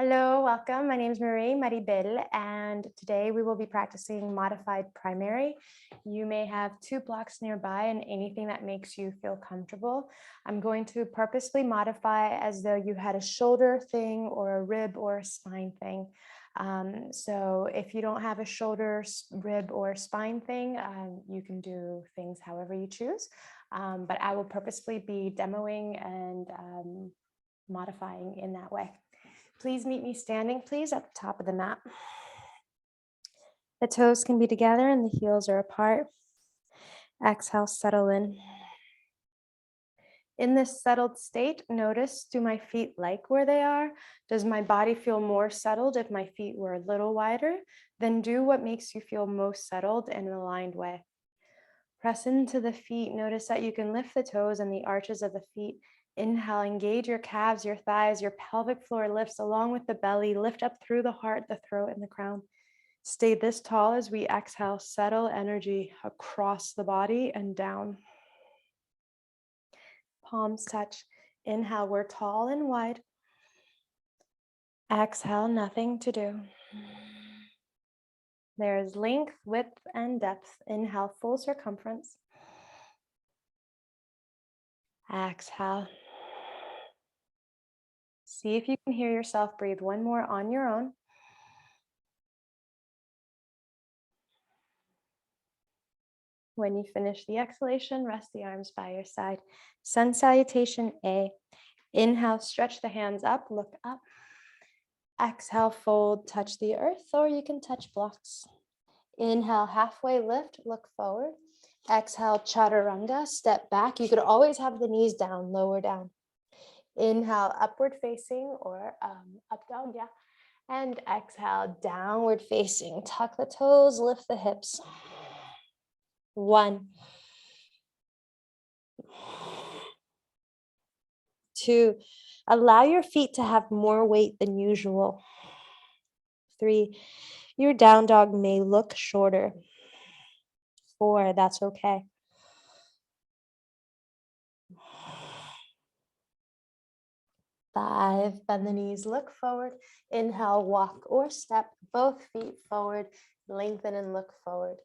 Hello, welcome. My name is Belle, and today we will be practicing modified primary. You may have two blocks nearby and anything that makes you feel comfortable. I'm going to purposely modify as though you had a shoulder thing or a rib or a spine thing. So if you don't have a shoulder, rib, or spine thing, you can do things however you choose. But I will purposely be demoing and modifying in that way. Please meet me standing, please, at the top of the mat. The toes can be together and the heels are apart. Exhale, settle in. In this settled state, notice, do my feet like where they are? Does my body feel more settled if my feet were a little wider? Then do what makes you feel most settled in an aligned way. Press into the feet. Notice that you can lift the toes and the arches of the feet. Inhale, engage your calves, your thighs, your pelvic floor lifts along with the belly. Lift up through the heart, the throat, and the crown. Stay this tall as we exhale. Settle energy across the body and down. Palms touch. Inhale, we're tall and wide. Exhale, nothing to do. There is length, width, and depth. Inhale, full circumference. Exhale. See if you can hear yourself breathe one more on your own. When you finish the exhalation, rest the arms by your side. Sun Salutation A. Inhale, stretch the hands up, look up. Exhale, fold, touch the earth, or you can touch blocks. Inhale, halfway lift, look forward. Exhale, chaturanga, step back. You could always have the knees down, lower down. Inhale, upward facing or up dog, yeah. And exhale, downward facing. Tuck the toes, lift the hips. 1, 2. Allow your feet to have more weight than usual. 3. Your down dog may look shorter. 4. That's okay. 5. Bend the knees, look forward. Inhale, walk or step, both feet forward. Lengthen and look forward.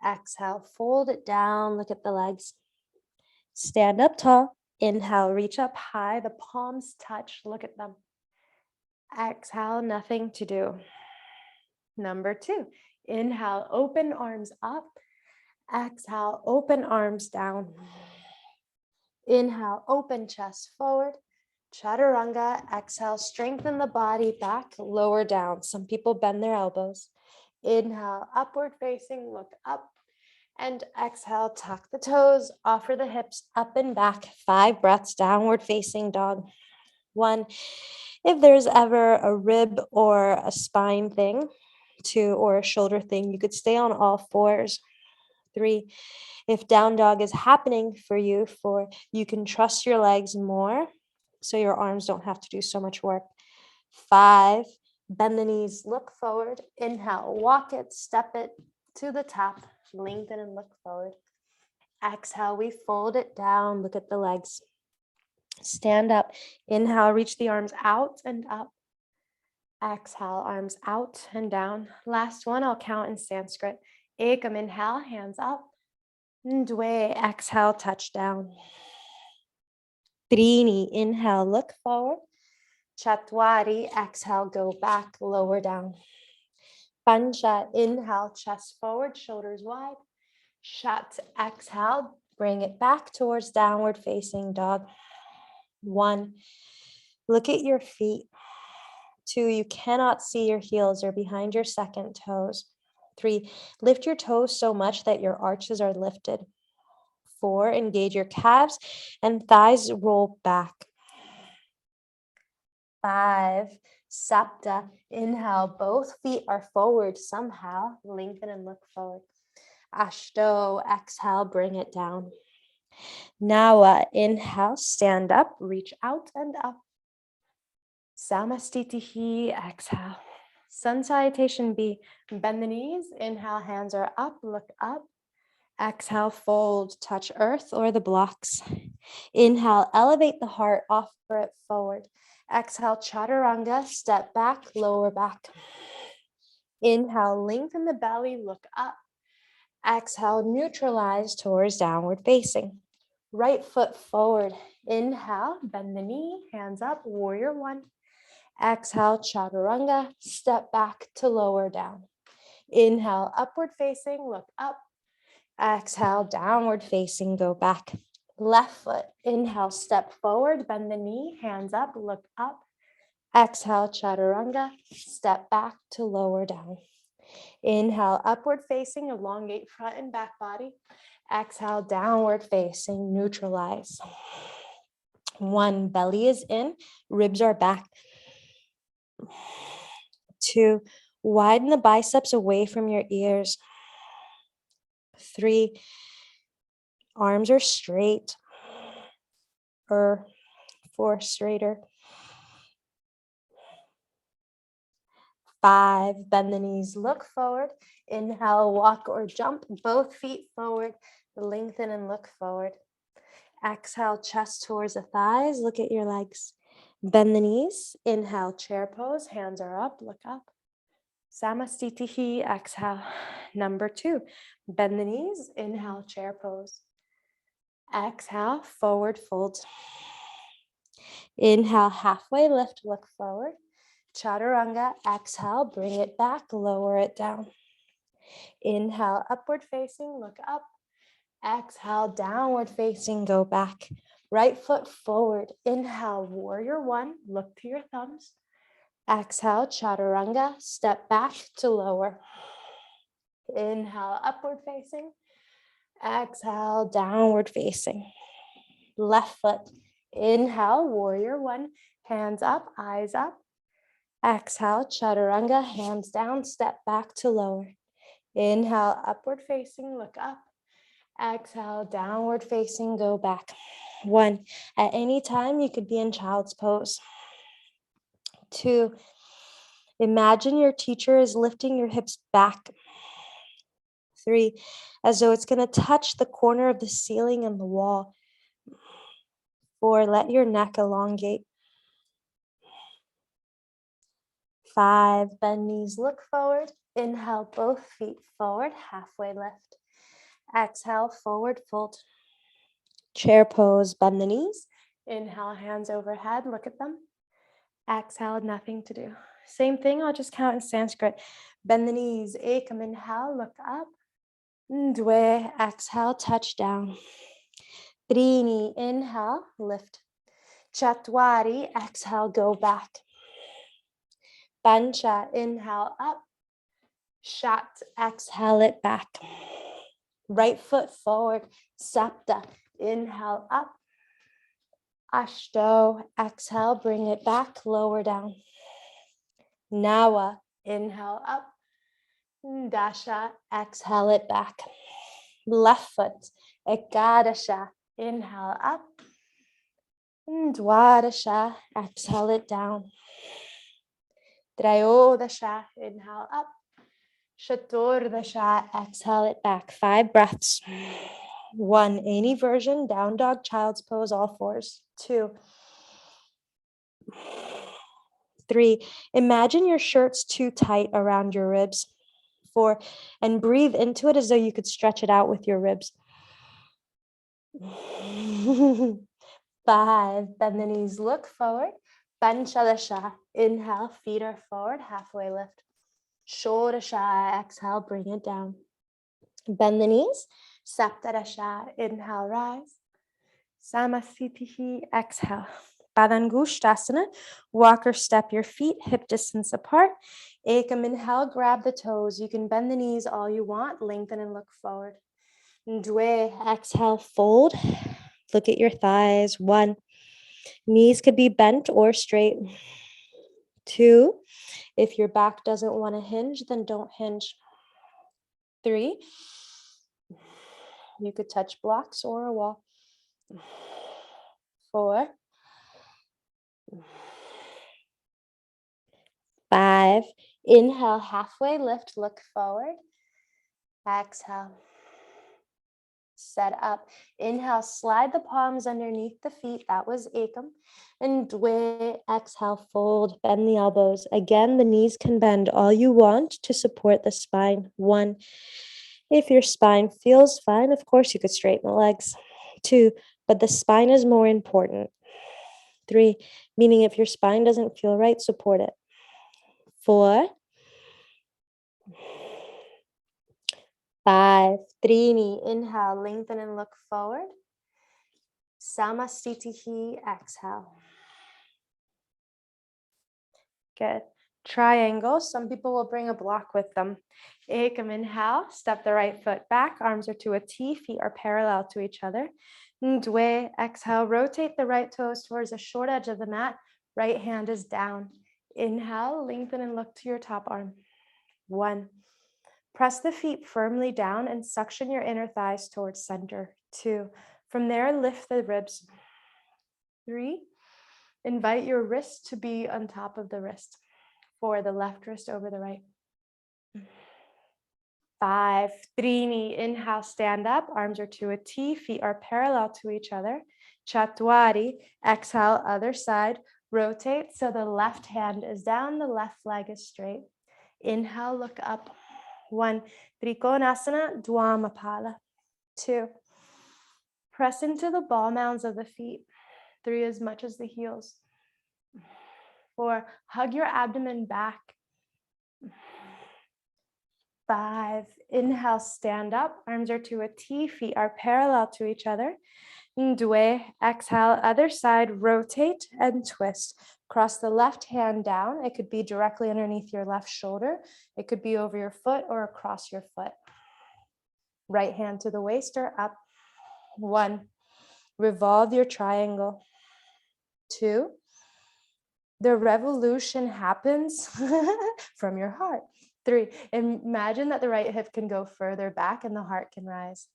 Exhale, fold it down, look at the legs. Stand up tall. Inhale, reach up high. The palms touch, look at them. Exhale, nothing to do. Number 2, inhale, open arms up. Exhale, open arms down. Inhale, open chest forward. Chaturanga. Exhale, strengthen the body back, lower down. Some people bend their elbows. Inhale, upward facing, look up. And exhale, tuck the toes, offer the hips up and back. 5 breaths, downward facing dog. 1, if there's ever a rib or a spine thing, 2, or a shoulder thing, you could stay on all fours. 3, if down dog is happening for you, 4, you can trust your legs more so your arms don't have to do so much work. 5, bend the knees, look forward. Inhale, walk it, step it to the top. Lengthen and look forward. Exhale, we fold it down, look at the legs. Stand up. Inhale, reach the arms out and up. Exhale, arms out and down. Last one, I'll count in Sanskrit. Ekam, inhale, hands up. Dwe, exhale, touch down. Trini, inhale, look forward. Chatwari, exhale, go back, lower down. Pancha, inhale, chest forward, shoulders wide. Shat, exhale, bring it back towards downward facing dog. 1, look at your feet. 2, you cannot see your heels or behind your second toes. 3, lift your toes so much that your arches are lifted. 4, engage your calves and thighs roll back. 5, Sapta, inhale, both feet are forward somehow. Lengthen and look forward. Ashto, exhale, bring it down. Nawa, inhale, stand up, reach out and up. Samastitihi, exhale. Sun Salutation B, bend the knees. Inhale, hands are up, look up. Exhale, fold, touch earth or the blocks. Inhale, elevate the heart, offer it forward. Exhale, chaturanga, step back, lower back. Inhale, lengthen the belly, look up. Exhale, neutralize towards downward facing. Right foot forward. Inhale, bend the knee, hands up, warrior one. Exhale, chaturanga, step back to lower down. Inhale, upward facing, look up. Exhale, downward facing, go back. Left foot, inhale, step forward, bend the knee, hands up, look up. Exhale, chaturanga, step back to lower down. Inhale, upward facing, elongate front and back body. Exhale, downward facing, neutralize. 1, belly is in, ribs are back. 2, widen the biceps away from your ears. 3, arms are straight. 4, straighter. 5, bend the knees, look forward. Inhale, walk or jump, both feet forward. Lengthen and look forward. Exhale, chest towards the thighs, look at your legs. Bend the knees, inhale, chair pose, hands are up, look up. Samastitihi, exhale. Number 2, bend the knees, inhale, chair pose. Exhale, forward fold. Inhale, halfway lift, look forward. Chaturanga, exhale, bring it back, lower it down. Inhale, upward facing, look up. Exhale, downward facing, go back. Right foot forward. Inhale, warrior one, look to your thumbs. Exhale, chaturanga, step back to lower. Inhale, upward facing. Exhale, downward facing. Left foot. Inhale, warrior one, hands up, eyes up. Exhale, chaturanga, hands down, step back to lower. Inhale, upward facing, look up. Exhale, downward facing, go back. 1, at any time you could be in child's pose. 2, imagine your teacher is lifting your hips back. 3, as though it's going to touch the corner of the ceiling and the wall. 4, let your neck elongate. 5, bend knees, look forward. Inhale, both feet forward, halfway lift. Exhale, forward fold. Chair pose, bend the knees. Inhale, hands overhead, look at them. Exhale, nothing to do. Same thing, I'll just count in Sanskrit. Bend the knees, ekam, inhale, look up. Dwe, exhale, touch down. Trini, inhale, lift. Chatwari, exhale, go back. Pancha, inhale, up. Shat, exhale it back. Right foot forward. Sapta, inhale, up. Ashto, exhale, bring it back, lower down. Nawa, inhale, up. Dasha, exhale it back. Left foot, Ekadasha, inhale, up. Dwadasha, exhale it down. Trayodasha, inhale, up. Shaturdasha, exhale it back. 5 breaths. 1, any version, down dog, child's pose, all fours. 2, 3, imagine your shirt's too tight around your ribs. 4, and breathe into it as though you could stretch it out with your ribs. 5, bend the knees, look forward. Panchadasha, inhale, feet are forward, halfway lift. Shodasha, exhale, bring it down. Bend the knees. Saptadasha, inhale, rise. Samasthitihi, exhale. Padangusthasana, walk or step your feet, hip distance apart. Ekam, inhale, grab the toes. You can bend the knees all you want, lengthen and look forward. Dwe, exhale, fold. Look at your thighs. 1, knees could be bent or straight. 2, if your back doesn't want to hinge, then don't hinge. 3, you could touch blocks or a wall. 4, 5, inhale, halfway lift, look forward. Exhale. set up. Inhale, slide the palms underneath the feet. That was Ekam. And Dwe, exhale, fold, bend the elbows. Again, the knees can bend all you want to support the spine. 1. If your spine feels fine, of course, you could straighten the legs. 2, but the spine is more important. 3, meaning if your spine doesn't feel right, support it. 4, 5, Trini, inhale, lengthen and look forward. Samastitihi, exhale. Good. Triangle, some people will bring a block with them. Ekam, inhale, step the right foot back, arms are to a T, feet are parallel to each other. Ndwe, exhale, rotate the right toes towards the short edge of the mat, right hand is down. Inhale, lengthen and look to your top arm. 1. Press the feet firmly down and suction your inner thighs towards center. 2. From there, lift the ribs. 3. Invite your wrist to be on top of the wrist. 4. The left wrist over the right. 5. Trini, inhale, stand up. Arms are to a T, feet are parallel to each other. Chatwari, exhale, other side. Rotate so the left hand is down, the left leg is straight. Inhale, look up. 1. Trikonasana, Dwamapala. 2. Press into the ball mounds of the feet. 3. As much as the heels. 4. Hug your abdomen back. 5. Inhale, stand up. Arms are to a T, feet are parallel to each other. Ndwe, exhale, other side, rotate and twist. Cross the left hand down. It could be directly underneath your left shoulder. It could be over your foot or across your foot. Right hand to the waist or up. 1. Revolve your triangle. 2. The revolution happens from your heart. 3. Imagine that the right hip can go further back and the heart can rise.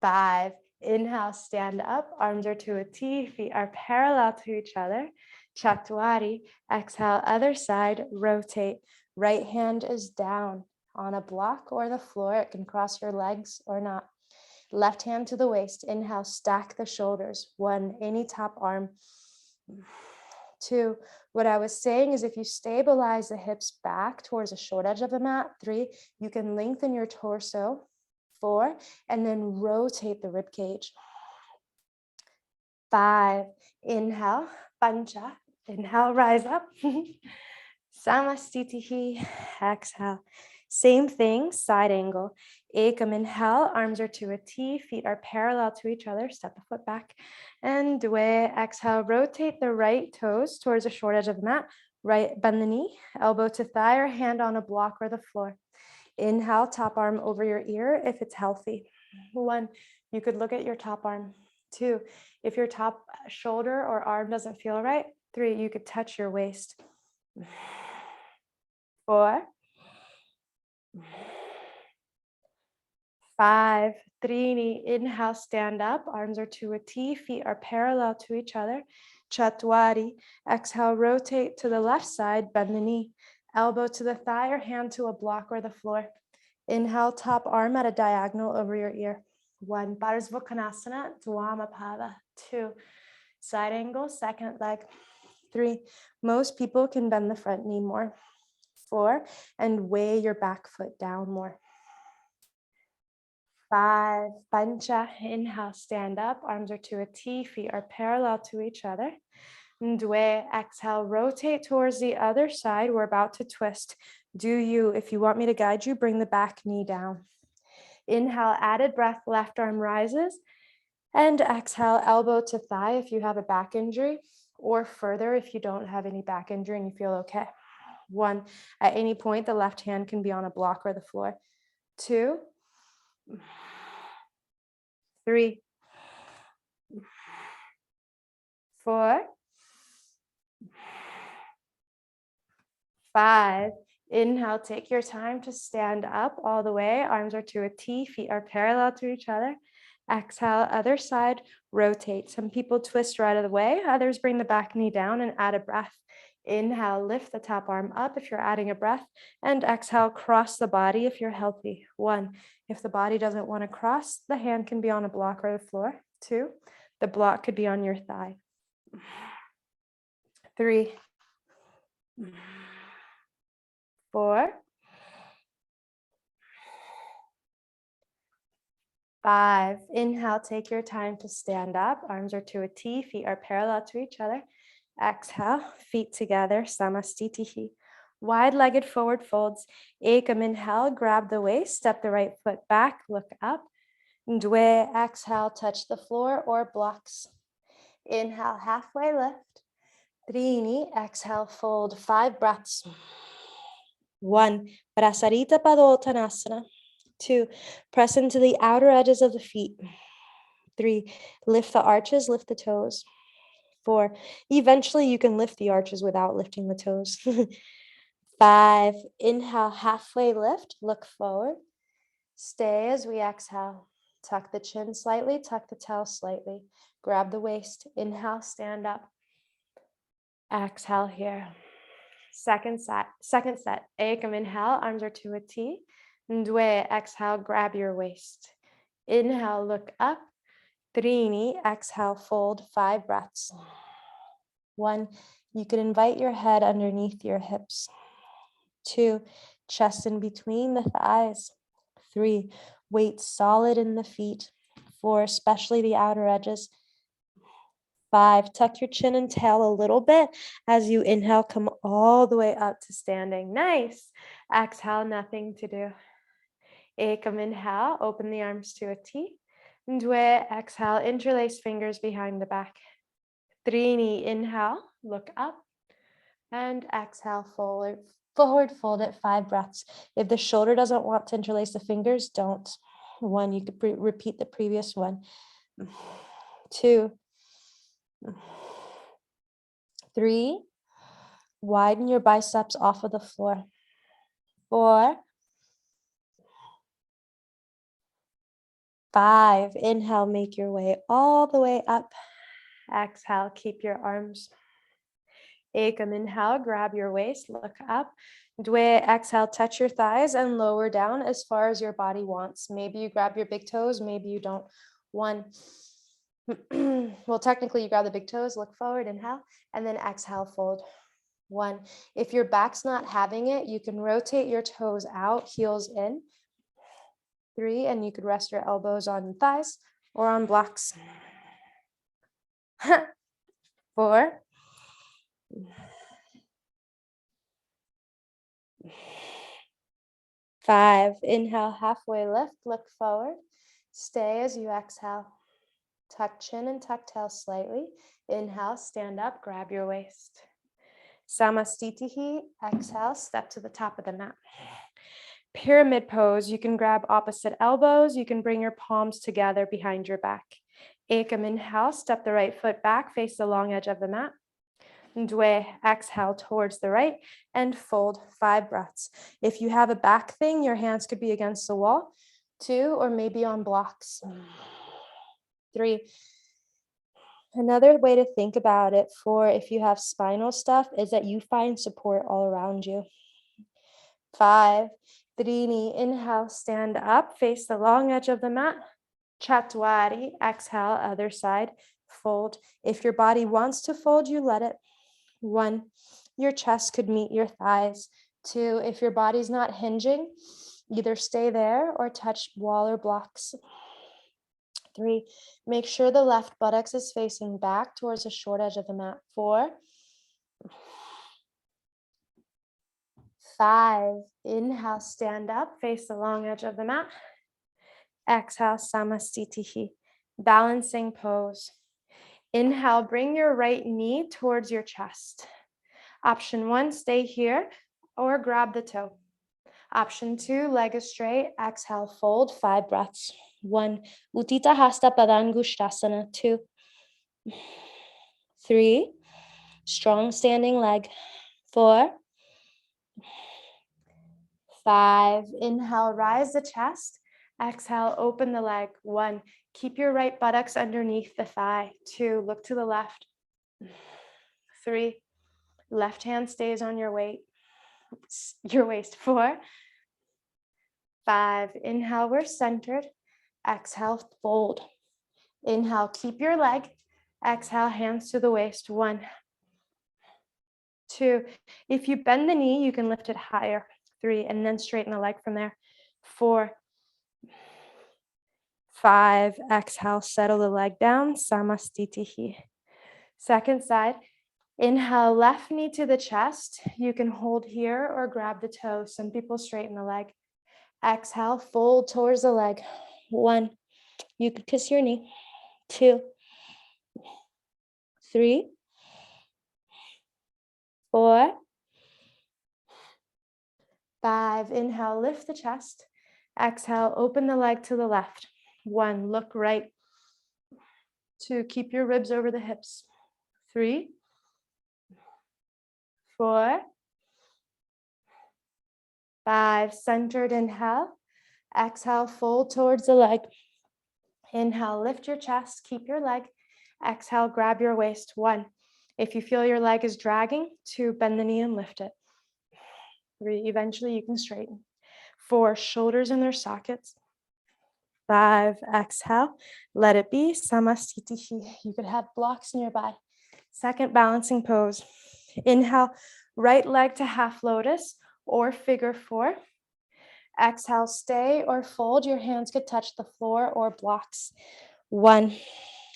5. Inhale, stand up. Arms are to a T, feet are parallel to each other. Chatwari, exhale, other side, rotate. Right hand is down on a block or the floor. It can cross your legs or not. Left hand to the waist. Inhale, stack the shoulders. 1, any top arm. 2, what I was saying is if you stabilize the hips back towards the short edge of the mat. 3, you can lengthen your torso. 4, and then rotate the rib cage. 5, inhale, pancha, inhale, rise up. Samastitihi, exhale. Same thing, side angle. Ekam, inhale, arms are to a T, feet are parallel to each other, step the foot back. And Dwe, exhale, rotate the right toes towards the short edge of the mat. Right, bend the knee, elbow to thigh or hand on a block or the floor. Inhale, top arm over your ear if it's healthy. 1, you could look at your top arm. 2, if your top shoulder or arm doesn't feel right. 3, you could touch your waist. 4, 5, Trini, inhale, stand up. Arms are to a T, feet are parallel to each other. Chatwari, exhale, rotate to the left side, bend the knee. Elbow to the thigh or hand to a block or the floor. Inhale, top arm at a diagonal over your ear. 1, Paschimothanasana, Dwamapala. 2, side angle, second leg. 3, most people can bend the front knee more. 4, and weigh your back foot down more. 5, pancha, inhale, stand up. Arms are to a T, feet are parallel to each other. Ndwe, exhale, rotate towards the other side. We're about to twist. Do you, if you want me to guide you, bring the back knee down. Inhale, added breath, left arm rises. And exhale, elbow to thigh if you have a back injury, or further if you don't have any back injury and you feel okay. 1, at any point, the left hand can be on a block or the floor. 2, 3, 4, 5. Inhale, take your time to stand up all the way. Arms are to a T, feet are parallel to each other. Exhale, other side, rotate. Some people twist right out of the way. Others bring the back knee down and add a breath. Inhale, lift the top arm up if you're adding a breath, and exhale, cross the body if you're healthy. 1, if the body doesn't want to cross, the hand can be on a block or the floor. 2, the block could be on your thigh. 3, 4, 5. Inhale, take your time to stand up. Arms are to a T, feet are parallel to each other. Exhale, feet together, samastitihi. Wide-legged forward folds. Ekam, inhale, grab the waist, step the right foot back, look up. Dwe, exhale, touch the floor or blocks. Inhale, halfway lift. Trini, exhale, fold, 5 breaths. 1, Prasarita Padottanasana. 2, press into the outer edges of the feet. 3, lift the arches, lift the toes. 4, eventually you can lift the arches without lifting the toes. 5, inhale, halfway lift, look forward. Stay as we exhale. Tuck the chin slightly, tuck the tail slightly. Grab the waist. Inhale, stand up. Exhale here. Second set. Ekam, inhale, arms are to a T. Dwe, exhale, grab your waist. Inhale, look up. Trini, exhale, fold, 5 breaths. 1, you can invite your head underneath your hips. 2, chest in between the thighs. 3, weight solid in the feet. 4, especially the outer edges. 5, tuck your chin and tail a little bit. As you inhale, come all the way up to standing. Nice. Exhale, nothing to do. Ekam, inhale, open the arms to a T. Dwe, exhale, interlace fingers behind the back. Trini, inhale, look up. And exhale, forward fold it, 5 breaths. If the shoulder doesn't want to interlace the fingers, don't. 1, you could repeat the previous one. 2, 3, widen your biceps off of the floor. 4, 5, inhale, make your way all the way up. Exhale, keep your arms. Ekam, inhale, grab your waist, look up. Dwe, exhale, touch your thighs and lower down as far as your body wants. Maybe you grab your big toes, maybe you don't. 1, well, technically you grab the big toes, look forward, inhale, and then exhale, fold. 1, if your back's not having it, you can rotate your toes out, heels in. 3, and you could rest your elbows on thighs or on blocks. 4, 5, inhale, halfway lift, look forward. Stay as you exhale. Tuck chin and tuck tail slightly. Inhale, stand up, grab your waist. Samastitihi, exhale, step to the top of the mat. Pyramid pose, you can grab opposite elbows. You can bring your palms together behind your back. Ekam, inhale, step the right foot back, face the long edge of the mat. Dwe, exhale towards the right and fold, 5 breaths. If you have a back thing, your hands could be against the wall. 2, or maybe on blocks. 3. Another way to think about it for if you have spinal stuff is that you find support all around you. 5, Trini, inhale, stand up, face the long edge of the mat. Chatwari, exhale, other side, fold. If your body wants to fold, you let it. 1, your chest could meet your thighs. 2, if your body's not hinging, either stay there or touch wall or blocks. 3, make sure the left buttocks is facing back towards the short edge of the mat. 4, 5, inhale, stand up, face the long edge of the mat. Exhale, samastitihi, balancing pose. Inhale, bring your right knee towards your chest. Option 1, stay here or grab the toe. Option 2, leg is straight. Exhale, fold, 5 breaths. 1, Utthita Hasta Padangushtasana. 2, 3, strong standing leg. 4, 5, inhale, rise the chest. Exhale, open the leg. 1, keep your right buttocks underneath the thigh. 2, look to the left. 3, Left hand stays on your waist. 4, 5. Inhale, we're centered. Exhale, fold. Inhale, keep your leg. Exhale, hands to the waist. 1, 2. If you bend the knee, you can lift it higher. 3, and then straighten the leg from there. 4, 5. Exhale, settle the leg down. Samastitihi. Second side. Inhale, left knee to the chest. You can hold here or grab the toe. Some people straighten the leg. Exhale, fold towards the leg. 1. You could kiss your knee. 2, 3, 4, 5. Inhale, lift the chest. Exhale, open the leg to the left. 1, look right. 2, keep your ribs over the hips. 3, 4, 5. Centered, inhale. Exhale, fold towards the leg. Inhale, lift your chest, keep your leg. Exhale, grab your waist. 1. If you feel your leg is dragging, 2, bend the knee and lift it. 3, eventually you can straighten. 4, shoulders in their sockets. 5, exhale, let it be. Samastitihi. You could have blocks nearby. Second balancing pose. Inhale, right leg to half lotus or figure 4. Exhale, stay or fold. Your hands could touch the floor or blocks. 1.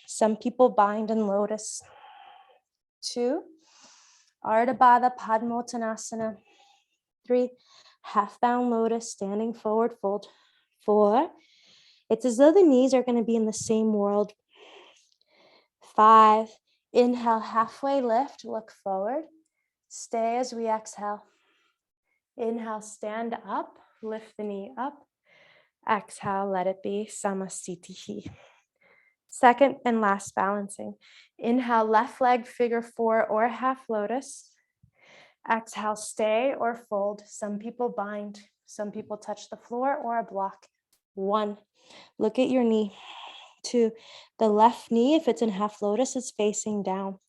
Some people bind in lotus. 2. Ardha Baddha Paschimothanasana. 3. Half bound lotus, standing forward fold. 4. It's as though the knees are going to be in the same world. 5. Inhale, halfway lift, look forward. Stay as we exhale. Inhale, stand up, lift the knee up. Exhale, let it be. Samastitihi. Second and last balancing. Inhale, left leg, figure 4 or half lotus. Exhale, stay or fold. Some people bind. Some people touch the floor or a block. 1, look at your knee. 2, the left knee, if it's in half lotus, is facing down.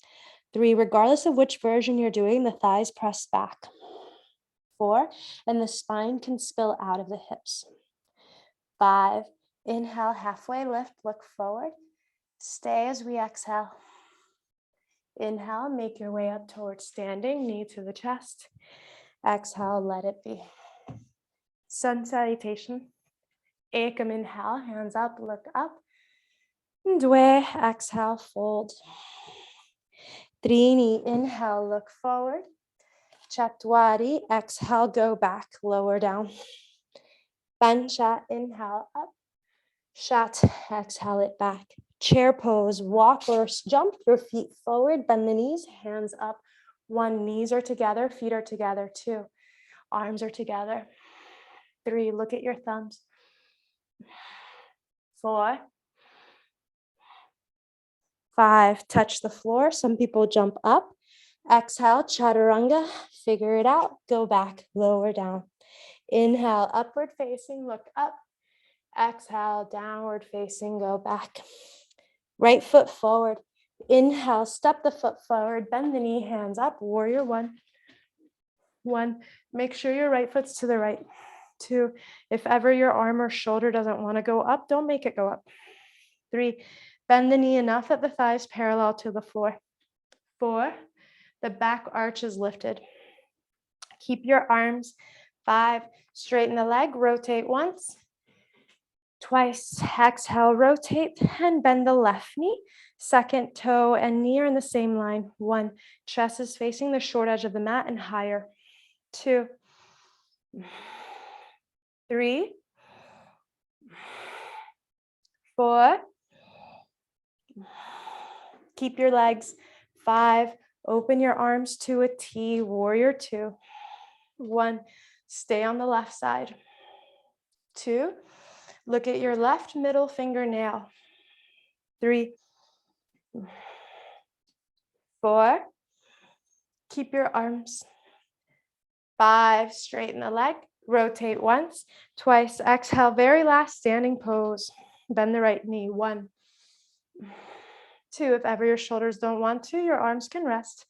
3, regardless of which version you're doing, the thighs press back. 4, and the spine can spill out of the hips. 5, inhale, halfway lift, look forward. Stay as we exhale. Inhale, make your way up towards standing, knee to the chest. Exhale, let it be. Sun salutation. Ekam, inhale, hands up, look up. Dwe, exhale, fold. Trini, inhale, look forward. Chatwari, exhale, go back, lower down. Pancha, inhale, up. Shat, exhale it back. Chair pose, walk or jump your feet forward, bend the knees, hands up. 1, knees are together, feet are together. 2, arms are together. 3, look at your thumbs. 4, 5, touch the floor. Some people jump up. Exhale, chaturanga, figure it out. Go back, lower down. Inhale, upward facing, look up. Exhale, downward facing, go back. Right foot forward. Inhale, step the foot forward, bend the knee, hands up, warrior 1. 1, make sure your right foot's to the right. 2, if ever your arm or shoulder doesn't want to go up, don't make it go up. 3, bend the knee enough that the thighs parallel to the floor. 4, the back arch is lifted. Keep your arms. 5, straighten the leg, rotate once. Twice, exhale, rotate and bend the left knee. Second toe and knee are in the same line. 1, chest is facing the short edge of the mat and higher. 2, 3, 4. Keep your legs. 5, open your arms to a T, warrior 2. 1, stay on the left side. 2, look at your left middle fingernail. 3, 4, keep your arms. 5, straighten the leg, rotate once, twice, exhale, very last standing pose. Bend the right knee. 1, 2, if ever your shoulders don't want to, your arms can rest.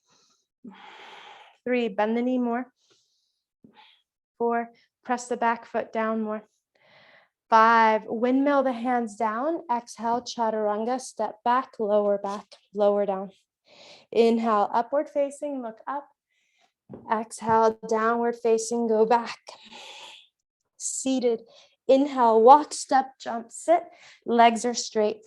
3, bend the knee more. 4, press the back foot down more. 5, windmill the hands down. Exhale, chaturanga, step back, lower down. Inhale, upward facing, look up. Exhale, downward facing, go back. Seated. Inhale, walk, step, jump, sit. Legs are straight.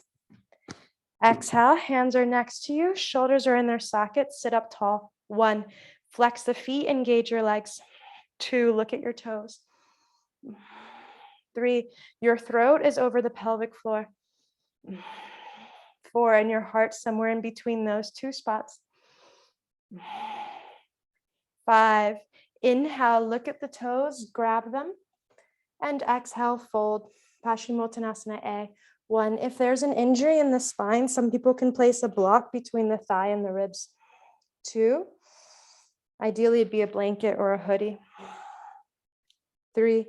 Exhale, hands are next to you. Shoulders are in their sockets. Sit up tall. 1, flex the feet, engage your legs. 2, look at your toes. 3, your throat is over the pelvic floor. 4, and your heart somewhere in between those 2 spots. 5, inhale, look at the toes, grab them. And exhale, fold. Paschimothanasana A. 1, if there's an injury in the spine, some people can place a block between the thigh and the ribs. 2, ideally it'd be a blanket or a hoodie. 3,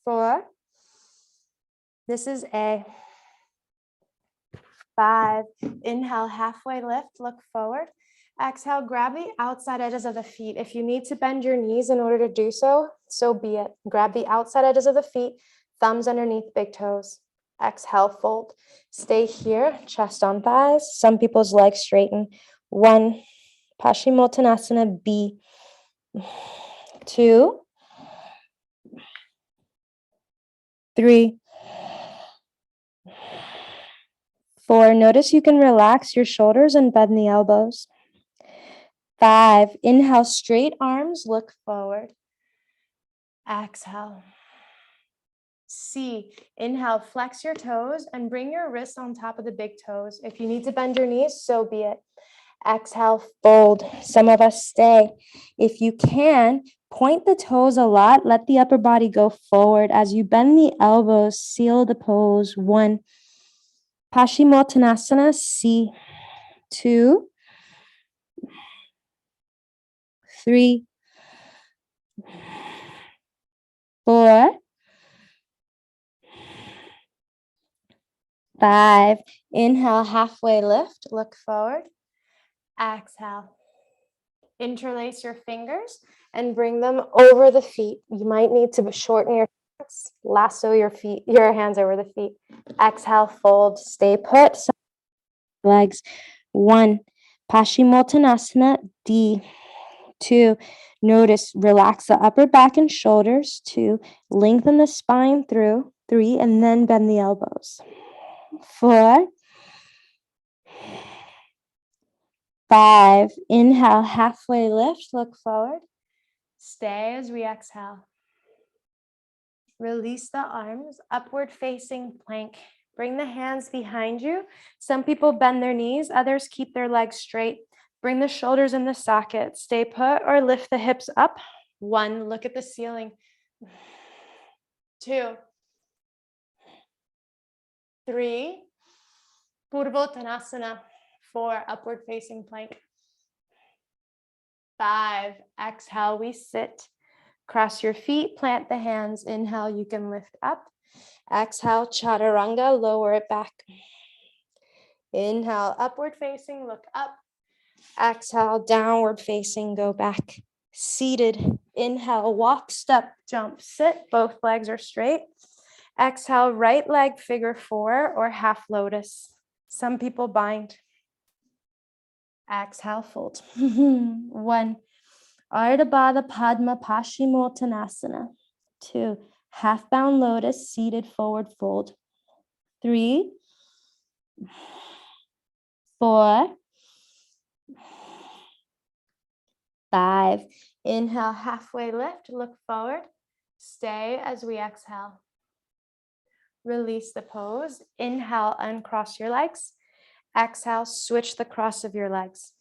4, this is A. 5, inhale, halfway lift, look forward. Exhale, grab the outside edges of the feet. If you need to bend your knees in order to do so, so be it. Grab the outside edges of the feet, thumbs underneath big toes. Exhale, fold. Stay here, chest on thighs. Some people's legs straighten. 1, Paschimottanasana B. 2, 3, 4. Notice you can relax your shoulders and bend the elbows. 5, inhale, straight arms, look forward. Exhale. C, inhale, flex your toes and bring your wrists on top of the big toes. If you need to bend your knees, so be it. Exhale, fold. Some of us stay. If you can, point the toes a lot. Let the upper body go forward. As you bend the elbows, seal the pose. 1, Paschimottanasana C. 2, 3, 4, 5. Inhale, halfway lift, look forward. Exhale. Interlace your fingers and bring them over the feet. You might need to shorten your hands, lasso your hands over the feet. Exhale, fold, stay put. Legs. 1, Paschimottanasana D. 2, notice, relax the upper back and shoulders. 2, lengthen the spine through. 3, and then bend the elbows. 4, 5, inhale, halfway lift, look forward. Stay as we exhale. Release the arms, upward facing plank. Bring the hands behind you. Some people bend their knees, others keep their legs straight. Bring the shoulders in the socket. Stay put or lift the hips up. 1, look at the ceiling. 2, 3, Purvottanasana. 4, upward facing plank. 5, exhale, we sit. Cross your feet, plant the hands. Inhale, you can lift up. Exhale, chaturanga, lower it back. Inhale, upward facing, look up. Exhale, downward facing, go back. Seated. Inhale, walk, step, jump, sit. Both legs are straight. Exhale, right leg figure 4 or half lotus. Some people bind. Exhale, fold. 1, Ardha Baddha Padma Paschimottanasana. 2, half bound lotus, seated forward fold. 3, 4, 5. Inhale, halfway lift, look forward. Stay as we exhale. Release the pose. Inhale, uncross your legs. Exhale, switch the cross of your legs.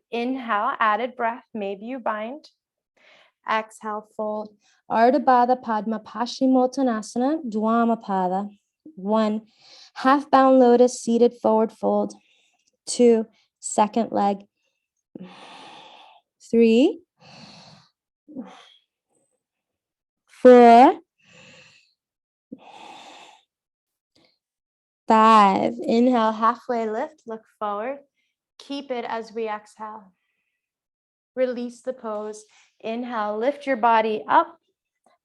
Inhale, added breath, maybe you bind. Exhale, fold. Ardha Baddha Padma Paschimottanasana, Dwamapada. 1, half bound lotus, seated forward fold. 2, second leg. 3, 4, 5. Inhale, halfway lift, look forward. Keep it as we exhale. Release the pose. Inhale, lift your body up.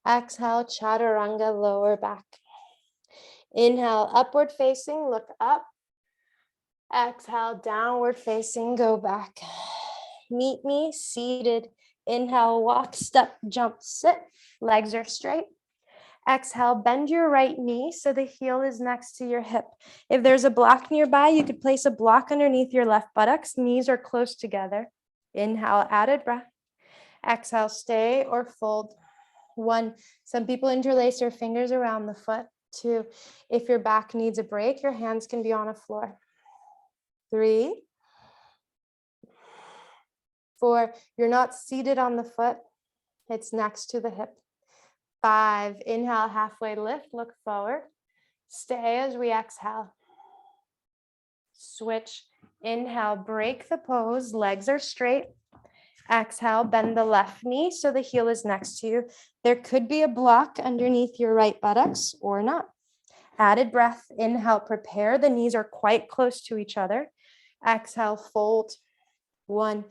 Exhale, chaturanga, lower back. Inhale, upward facing, look up. Exhale, downward facing, go back. Meet me seated. Inhale, walk, step, jump, sit. Legs are straight. Exhale, bend your right knee so the heel is next to your hip. If there's a block nearby, you could place a block underneath your left buttocks. Knees are close together. Inhale, added breath. Exhale, stay or fold. 1, some people interlace their fingers around the foot. 2, if your back needs a break, your hands can be on a floor. 3, 4, you're not seated on the foot. It's next to the hip. 5, inhale, halfway lift, look forward. Stay as we exhale. Switch. Inhale, break the pose, legs are straight. Exhale, bend the left knee so the heel is next to you. There could be a block underneath your right buttocks or not. Added breath. Inhale, prepare. The knees are quite close to each other. Exhale, fold. 1,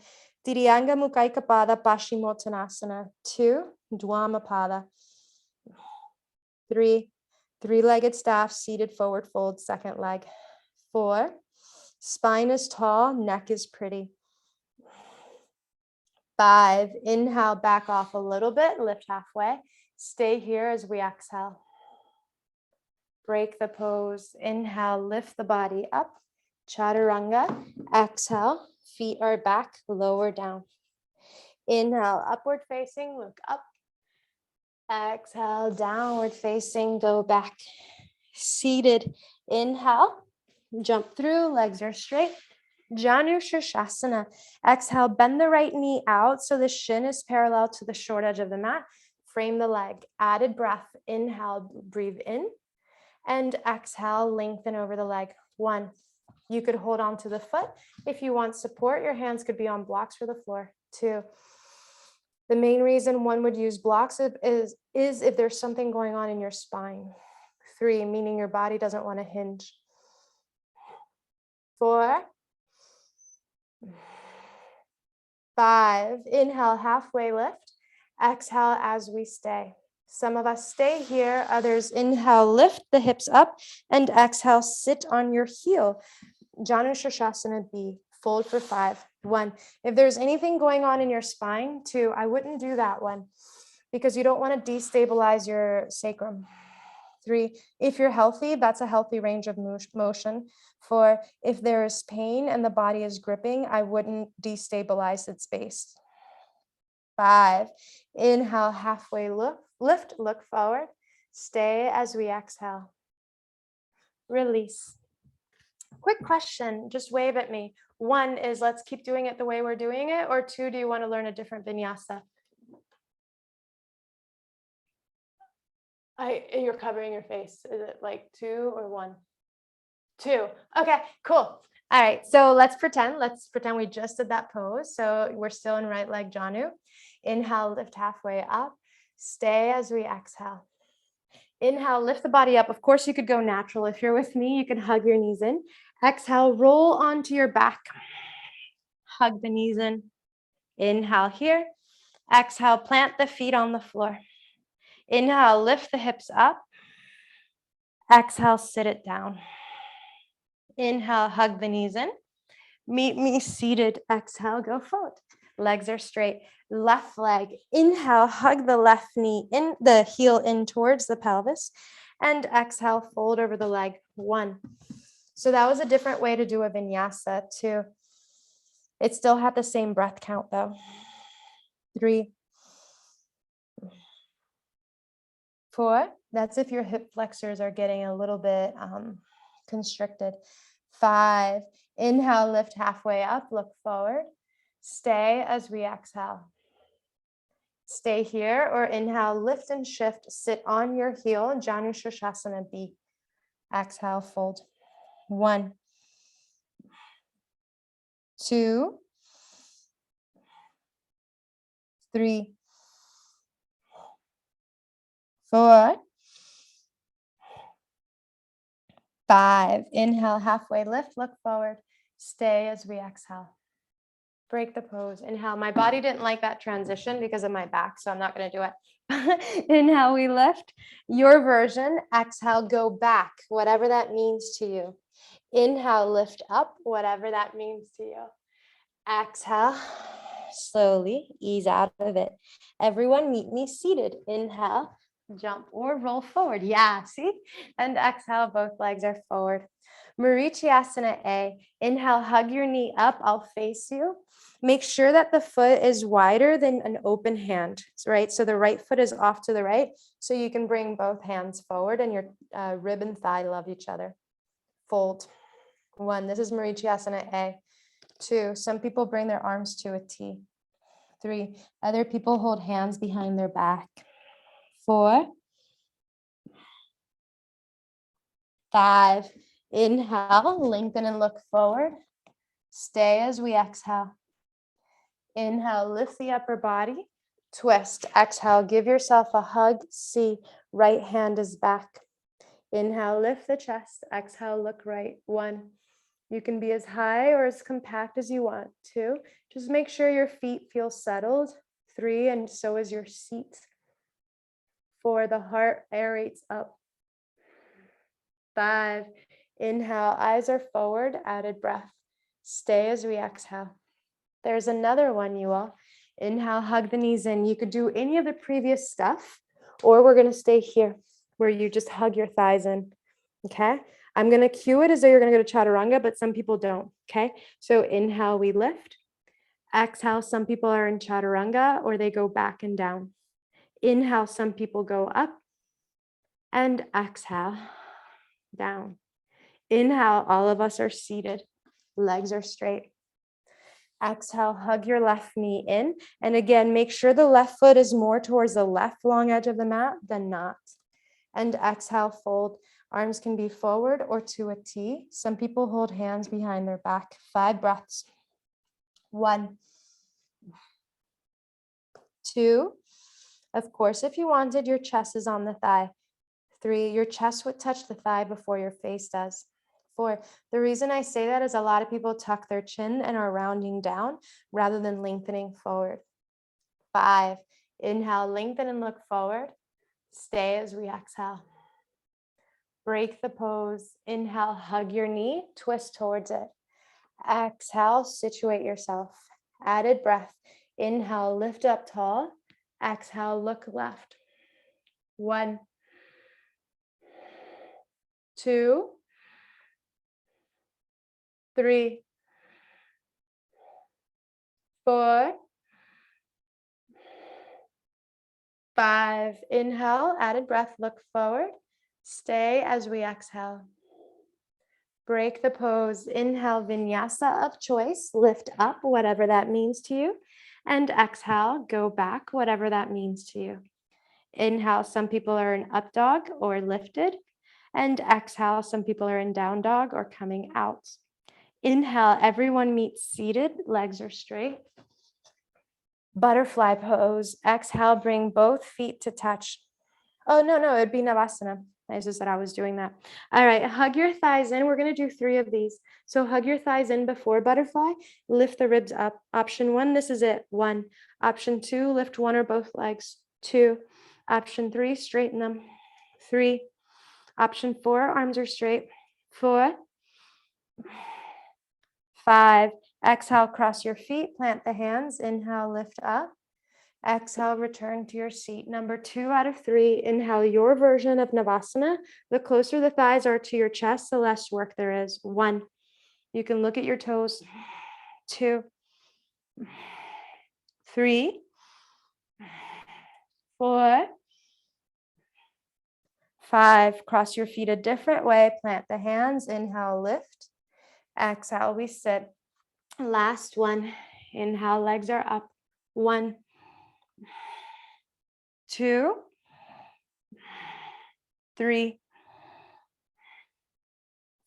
Tiryanga Mukaikapada Paschimothanasana. 2, Dwamapada. 3, three-legged staff, seated forward fold, second leg. 4, spine is tall, neck is pretty. 5, inhale, back off a little bit, lift halfway. Stay here as we exhale. Break the pose. Inhale, lift the body up. Chaturanga. Exhale, feet are back, lower down. Inhale, upward facing, look up. Exhale, downward facing, go back. Seated. Inhale, jump through, legs are straight. Janu Shirshasana. Exhale, bend the right knee out so the shin is parallel to the short edge of the mat. Frame the leg. Added breath. Inhale, breathe in. And exhale, lengthen over the leg. 1, you could hold on to the foot. If you want support, your hands could be on blocks for the floor. 2, the main reason one would use blocks is if there's something going on in your spine. 3, meaning your body doesn't want to hinge. 4, 5, inhale, halfway lift. Exhale as we stay. Some of us stay here, others inhale, lift the hips up, and exhale, sit on your heel. Janu Shirshasana B, fold for 5. 1, if there's anything going on in your spine, 2, I wouldn't do that one because you don't want to destabilize your sacrum. 3, if you're healthy, that's a healthy range of motion. 4, if there is pain and the body is gripping, I wouldn't destabilize its base. 5, inhale, halfway lift, look forward. Stay as we exhale. Release. Quick question, just wave at me. 1 is let's keep doing it the way we're doing it, or 2, do you want to learn a different vinyasa? You're covering your face. Is it like 2 or 1? 2. Okay, cool. All right, so let's pretend we just did that pose. So we're still in right leg Janu. Inhale, lift halfway up. Stay as we exhale. Inhale, lift the body up. Of course, you could go natural. If you're with me, you can hug your knees in. Exhale, roll onto your back. Hug the knees in. Inhale here. Exhale, plant the feet on the floor. Inhale, lift the hips up. Exhale, sit it down. Inhale, hug the knees in. Meet me seated. Exhale, go forward. Legs are straight. Left leg. Inhale, hug the left knee in, the heel in towards the pelvis. And exhale, fold over the leg. 1. So that was a different way to do a vinyasa. 2. It still had the same breath count though. 3, 4. That's if your hip flexors are getting a little bit constricted. 5, inhale, lift halfway up, look forward. Stay as we exhale. Stay here, or inhale, lift and shift, sit on your heel, Janu Shirshasana B. Exhale, fold. 1, 2, 3, 4, 5. Inhale, halfway lift, look forward. Stay as we exhale. Break the pose. Inhale. My body didn't like that transition because of my back, so I'm not going to do it. Inhale, we lift. Your version. Exhale, go back, whatever that means to you. Inhale, lift up, whatever that means to you. Exhale, slowly ease out of it. Everyone meet me seated. Inhale, jump or roll forward. Yeah, see? And exhale, both legs are forward. Asana A. Inhale, hug your knee up. I'll face you. Make sure that the foot is wider than an open hand, right? So the right foot is off to the right. So you can bring both hands forward and your rib and thigh love each other. Fold. 1. This is Asana A. 2. Some people bring their arms to a T. 3. Other people hold hands behind their back. 4. 5. Inhale, lengthen and look forward. Stay as we exhale. Inhale, lift the upper body. Twist. Exhale, give yourself a hug. See, right hand is back. Inhale, lift the chest. Exhale, look right. 1. You can be as high or as compact as you want. 2. Just make sure your feet feel settled. 3. And so is your seat. 4. The heart aerates up. 5. Inhale, eyes are forward, added breath. Stay as we exhale. There's another one, you all. Inhale, hug the knees in. You could do any of the previous stuff, or we're going to stay here where you just hug your thighs in. Okay? I'm going to cue it as though you're going to go to chaturanga, but some people don't. Okay? So inhale, we lift. Exhale, some people are in chaturanga or they go back and down. Inhale, some people go up. And exhale, down. Inhale, all of us are seated. Legs are straight. Exhale, hug your left knee in. And again, make sure the left foot is more towards the left long edge of the mat than not. And exhale, fold. Arms can be forward or to a T. Some people hold hands behind their back. 5 breaths. 1. 2. Of course, if you wanted, your chest is on the thigh. 3. Your chest would touch the thigh before your face does. 4. The reason I say that is a lot of people tuck their chin and are rounding down rather than lengthening forward. 5. Inhale, lengthen and look forward. Stay as we exhale. Break the pose. Inhale, hug your knee, twist towards it. Exhale, situate yourself. Added breath. Inhale, lift up tall. Exhale, look left. 1. 2. 3. 4. 5. Inhale, added breath, look forward. Stay as we exhale. Break the pose. Inhale, vinyasa of choice. Lift up, whatever that means to you. And exhale, go back, whatever that means to you. Inhale, some people are in up dog or lifted. And exhale, some people are in down dog or coming out. Inhale, everyone meets seated, legs are straight. Butterfly pose. Exhale, bring both feet to touch. Oh, no, it'd be Navasana. I just said I was doing that. All right, hug your thighs in. We're going to do 3 of these. So hug your thighs in before butterfly. Lift the ribs up. Option 1, this is it. 1. Option 2, lift one or both legs. 2. Option 3, straighten them. 3. Option 4, arms are straight. 4. 5. Exhale, cross your feet, plant the hands. Inhale, lift up. Exhale, return to your seat. Number 2 out of 3, inhale your version of Navasana. The closer the thighs are to your chest, the less work there is. 1. You can look at your toes. 2. 3. 4. 5. Cross your feet a different way. Plant the hands. Inhale, lift. Exhale, we sit. Last one. Inhale, legs are up. 1. 2. 3.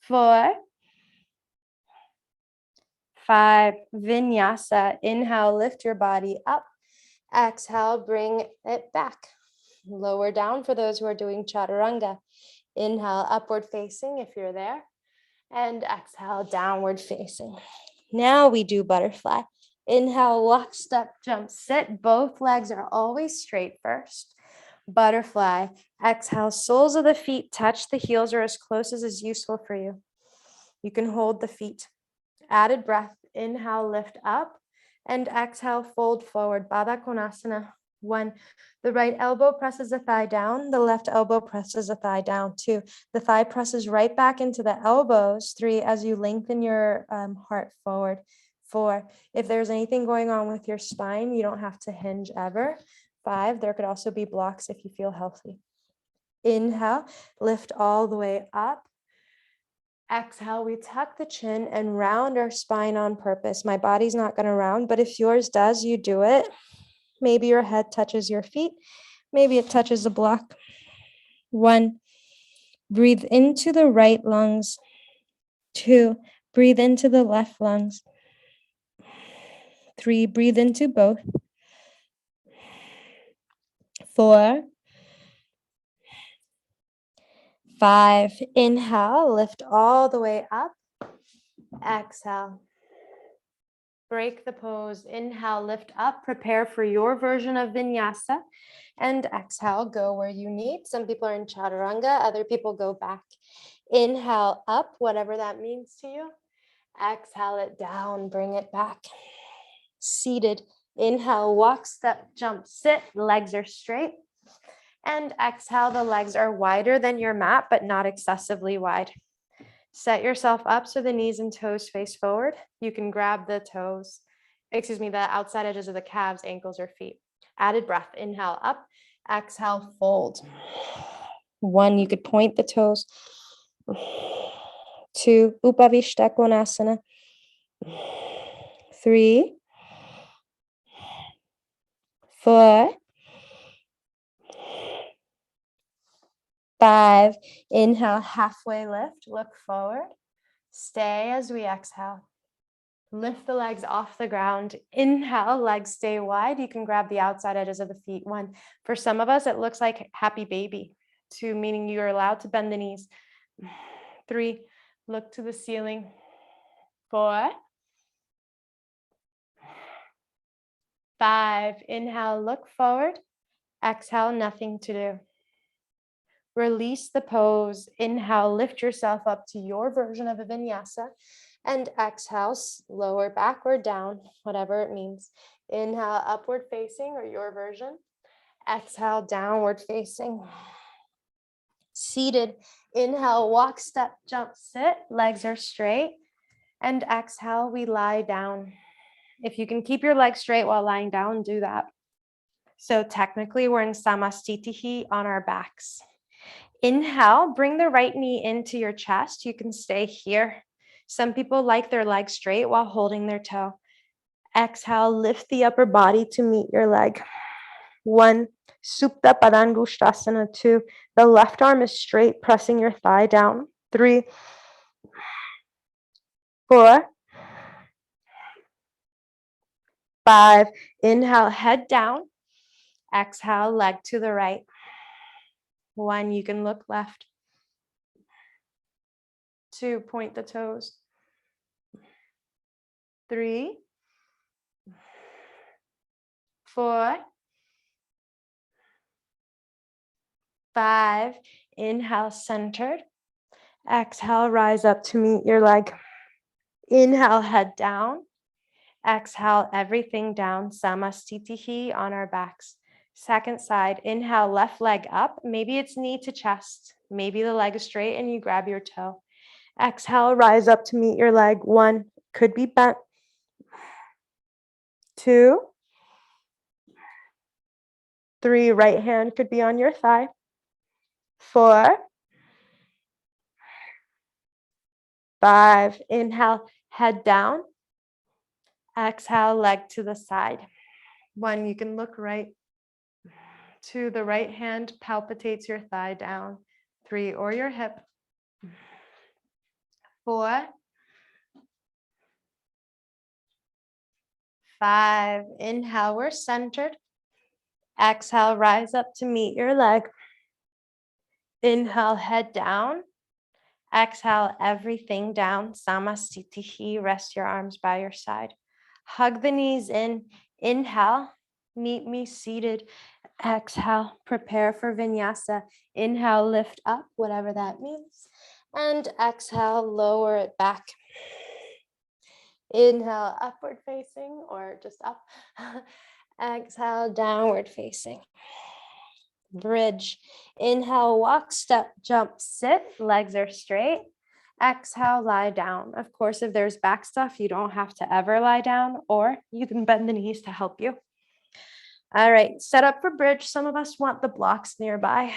4. 5. Vinyasa. Inhale, lift your body up. Exhale, bring it back. Lower down for those who are doing chaturanga. Inhale, upward facing if you're there. And exhale, downward facing. Now we do butterfly. Inhale, walk, step, jump, sit. Both legs are always straight first. Butterfly. Exhale, soles of the feet touch the heels or as close as is useful for you. You can hold the feet. Added breath. Inhale, lift up. And exhale, fold forward. Baddha Konasana. 1. The right elbow presses the thigh down. The left elbow presses the thigh down. 2. The thigh presses right back into the elbows. 3. As you lengthen your heart forward. 4. If there's anything going on with your spine, you don't have to hinge ever. 5. There could also be blocks if you feel healthy. Inhale, lift all the way up. Exhale, we tuck the chin and round our spine on purpose. My body's not going to round, but if yours does, you do it. Maybe your head touches your feet. Maybe it touches a block. 1, breathe into the right lungs. 2, breathe into the left lungs. 3, breathe into both. 4, 5, inhale, lift all the way up. Exhale. Break the pose. Inhale, lift up, prepare for your version of vinyasa. And exhale, go where you need. Some people are in chaturanga, other people go back. Inhale up, whatever that means to you. Exhale it down, bring it back. Seated. Inhale, walk, step, jump, sit. Legs are straight. And exhale, the legs are wider than your mat, but not excessively wide. Set yourself up so the knees and toes face forward. You can grab the the outside edges of the calves, ankles, or feet. Added breath. Inhale up. Exhale, fold. 1, you could point the toes. 2, Upavishta Konasana. 3, 4, 5. Inhale, halfway lift. Look forward. Stay as we exhale. Lift the legs off the ground. Inhale, legs stay wide. You can grab the outside edges of the feet. 1. For some of us, it looks like happy baby. 2, meaning you are allowed to bend the knees. 3, look to the ceiling. 4, 5, inhale, look forward. Exhale, nothing to do. Release the pose. Inhale, lift yourself up to your version of a vinyasa. And exhale, lower back or down, whatever it means. Inhale, upward facing or your version. Exhale, downward facing. Seated. Inhale, walk, step, jump, sit. Legs are straight. And exhale, we lie down. If you can keep your legs straight while lying down, do that. So technically, we're in samastitihi on our backs. Inhale, bring the right knee into your chest. You can stay here. Some people like their legs straight while holding their toe. Exhale, lift the upper body to meet your leg. 1, Supta Padangusthasana. 2, the left arm is straight, pressing your thigh down. 3, 4, 5. Inhale, head down. Exhale, leg to the right. 1, you can look left. 2, point the toes. 3, 4, 5. Inhale, centered. Exhale, rise up to meet your leg. Inhale, head down. Exhale, everything down. Samastitihi on our backs. Second side, inhale, left leg up. Maybe it's knee to chest. Maybe the leg is straight and you grab your toe. Exhale, rise up to meet your leg. 1, could be bent. 2, 3, right hand could be on your thigh. 4, 5, inhale, head down. Exhale, leg to the side. 1, you can look right. 2, the right hand palpitates your thigh down. 3, or your hip. 4, 5, inhale, we're centered. Exhale, rise up to meet your leg. Inhale, head down. Exhale everything down. Samasthiti. Rest your arms by your side. Hug the knees in. Inhale. Meet me seated. Exhale. Prepare for vinyasa. Inhale, lift up, whatever that means. And exhale, lower it back. Inhale, upward facing or just up. Exhale, downward facing. Bridge. Inhale, walk, step, jump, sit. Legs are straight. Exhale, lie down. Of course, if there's back stuff, you don't have to ever lie down, or you can bend the knees to help you. All right, set up for bridge. Some of us want the blocks nearby.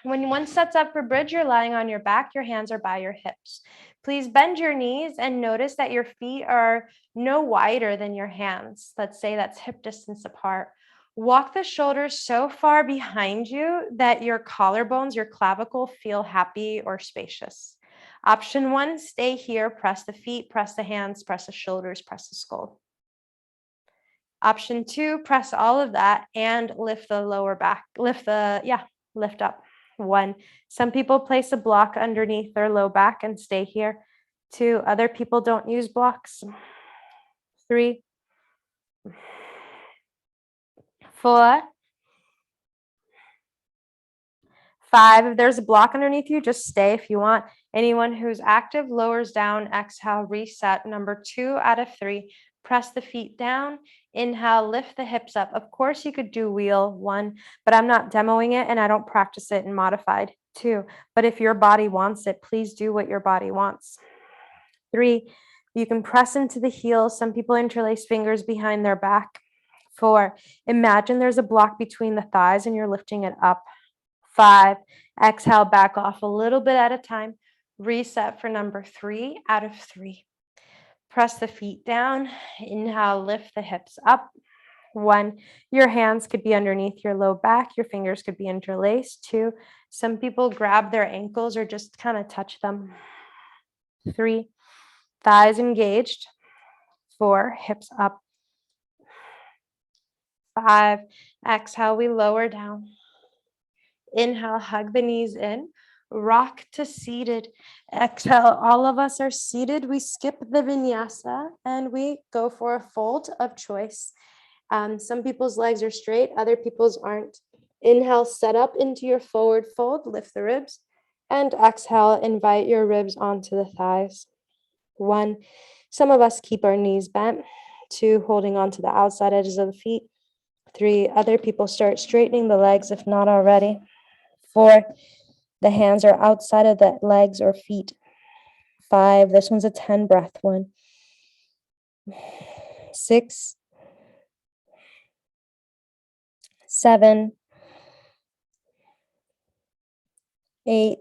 When one sets up for bridge, you're lying on your back, your hands are by your hips. Please bend your knees and notice that your feet are no wider than your hands. Let's say that's hip distance apart. Walk the shoulders so far behind you that your collarbones, your clavicle feel happy or spacious. Option 1, stay here, press the feet, press the hands, press the shoulders, press the skull. Option 2, press all of that and lift the lower back, lift up. 1, some people place a block underneath their low back and stay here. 2, other people don't use blocks. 3, 4, 5, if there's a block underneath you, just stay if you want. Anyone who's active lowers down, exhale, reset. Number 2 out of 3, press the feet down. Inhale, lift the hips up. Of course, you could do wheel 1, but I'm not demoing it and I don't practice it in modified 2. But if your body wants it, please do what your body wants. 3, you can press into the heels. Some people interlace fingers behind their back. 4, imagine there's a block between the thighs and you're lifting it up. 5, exhale, back off a little bit at a time. Reset for number 3 out of 3. Press the feet down. Inhale, lift the hips up. 1, your hands could be underneath your low back. Your fingers could be interlaced. 2, some people grab their ankles or just kind of touch them. 3, thighs engaged. 4, hips up. 5, exhale, we lower down. Inhale, hug the knees in. Rock to seated. Exhale, all of us are seated. We skip the vinyasa and we go for a fold of choice. Some people's legs are straight, other people's aren't. Inhale, set up into your forward fold, lift the ribs. And exhale, invite your ribs onto the thighs. 1, some of us keep our knees bent. 2, holding onto the outside edges of the feet. 3, other people start straightening the legs if not already. 4, the hands are outside of the legs or feet. 5, this one's a 10 breath one. 6, 7, 8,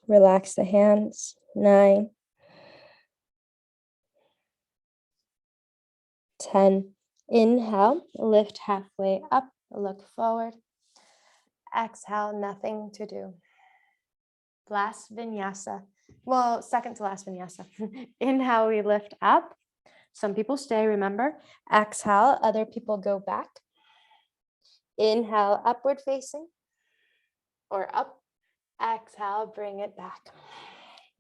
relax the hands. 9, 10. Inhale, lift halfway up, look forward. Exhale, nothing to do. Last vinyasa. Well, second to last vinyasa. Inhale, we lift up. Some people stay, remember. Exhale, other people go back. Inhale, upward facing or up. Exhale, bring it back.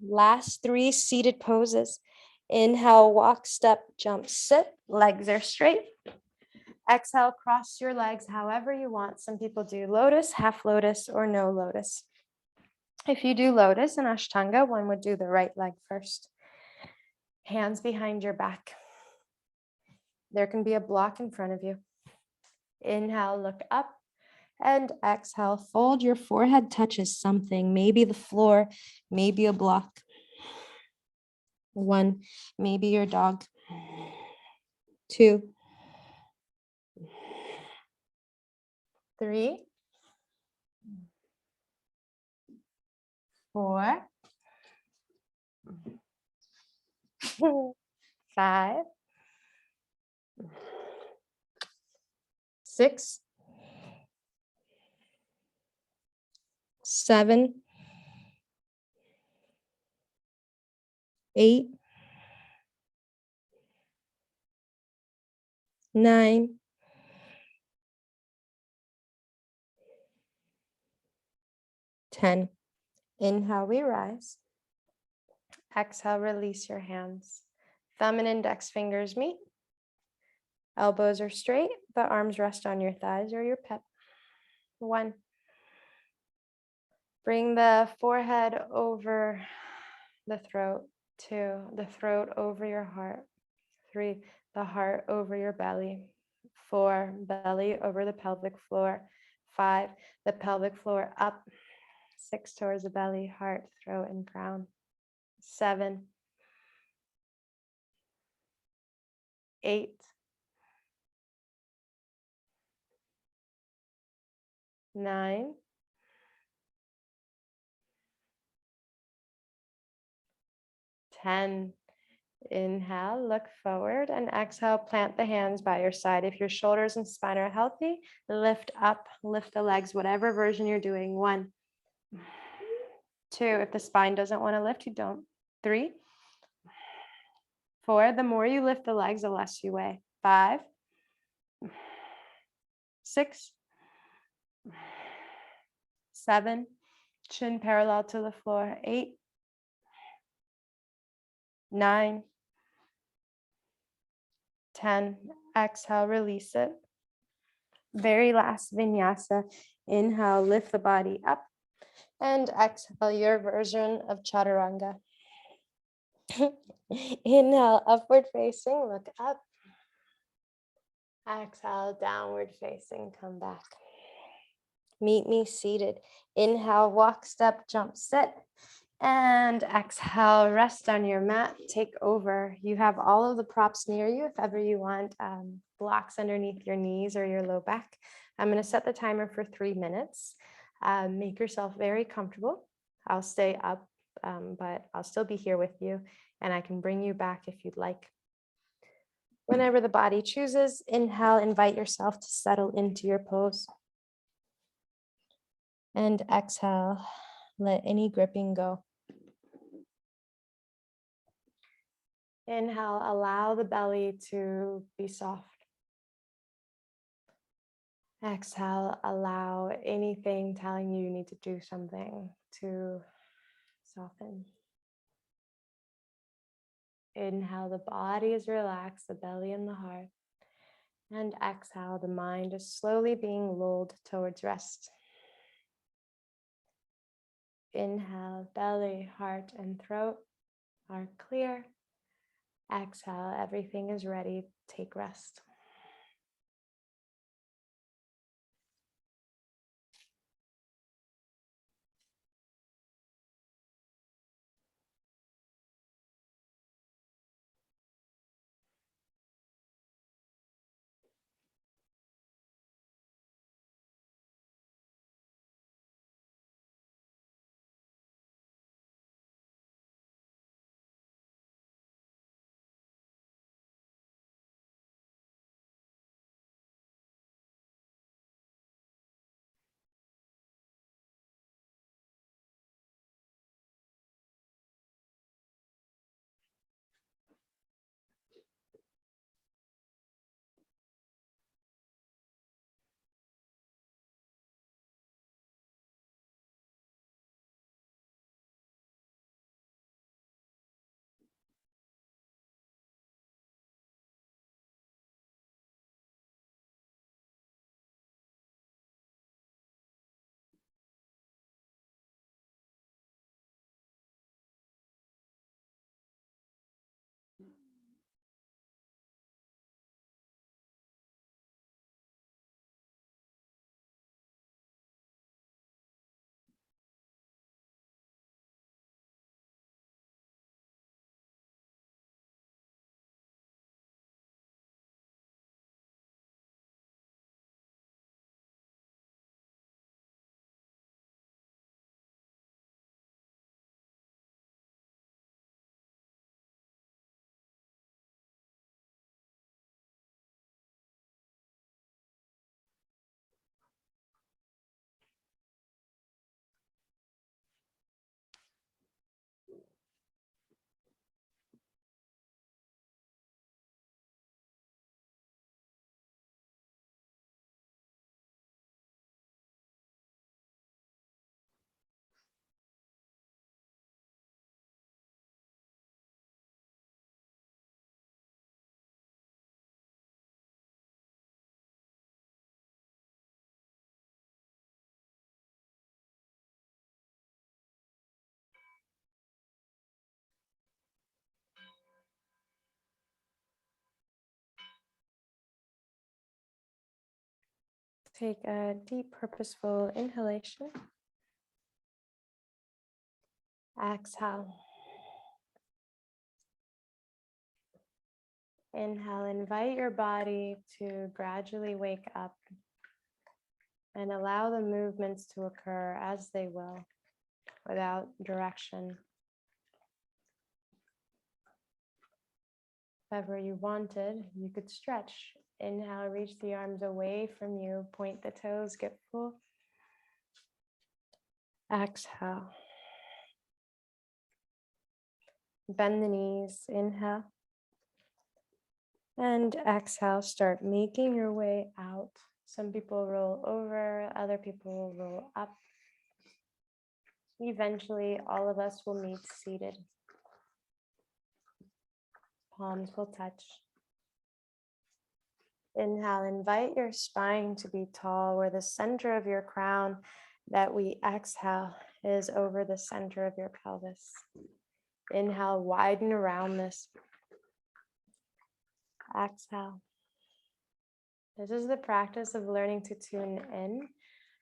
Last 3 seated poses. Inhale, walk, step, jump, sit. Legs are straight. Exhale, cross your legs however you want. Some people do lotus, half lotus, or no lotus. If you do lotus in Ashtanga, one would do the right leg first. Hands behind your back. There can be a block in front of you. Inhale, look up. And exhale, fold. Your forehead touches something, maybe the floor, maybe a block. 1, maybe your dog. 2, 3, 4, 5, 6, 7, 8, 9, 10. 10. Inhale, we rise. Exhale, release your hands. Thumb and index fingers meet. Elbows are straight. The arms rest on your thighs or your pec. 1. Bring the forehead over the throat. 2. The throat over your heart. 3. The heart over your belly. 4. Belly over the pelvic floor. 5. The pelvic floor up. 6. Towards the belly, heart, throat, and crown. 7. 8. 9. 10. Inhale, look forward, and exhale, plant the hands by your side. If your shoulders and spine are healthy, lift up, lift the legs, whatever version you're doing. 1. 2. If the spine doesn't want to lift, you don't. 3. 4. The more you lift the legs, the less you weigh. 5. 6. 7. Chin parallel to the floor. 8. 9. 10. Exhale, release it. Very last vinyasa. Inhale, lift the body up. And exhale, your version of chaturanga. Inhale, upward facing, look up. Exhale, downward facing, come back. Meet me seated. Inhale, walk, step, jump, sit. And exhale, rest on your mat, take over. You have all of the props near you if ever you want blocks underneath your knees or your low back. I'm going to set the timer for 3 minutes. Make yourself very comfortable. I'll stay up, but I'll still be here with you, and I can bring you back if you'd like. Whenever the body chooses, inhale, invite yourself to settle into your pose. And exhale, let any gripping go. Inhale, allow the belly to be soft. Exhale, allow anything telling you you need to do something to soften. Inhale, the body is relaxed, the belly and the heart. And exhale, the mind is slowly being lulled towards rest. Inhale, belly, heart, and throat are clear. Exhale, everything is ready. Take rest. Take a deep, purposeful inhalation. Exhale. Inhale, invite your body to gradually wake up and allow the movements to occur as they will, without direction. If ever you wanted, you could stretch. Inhale, reach the arms away from you, point the toes, get full. Exhale. Bend the knees, inhale. And exhale, start making your way out. Some people roll over, other people will roll up. Eventually, all of us will meet seated. Palms will touch. Inhale, invite your spine to be tall, where the center of your crown that we exhale is over the center of your pelvis. Inhale, widen around this. Exhale. This is the practice of learning to tune in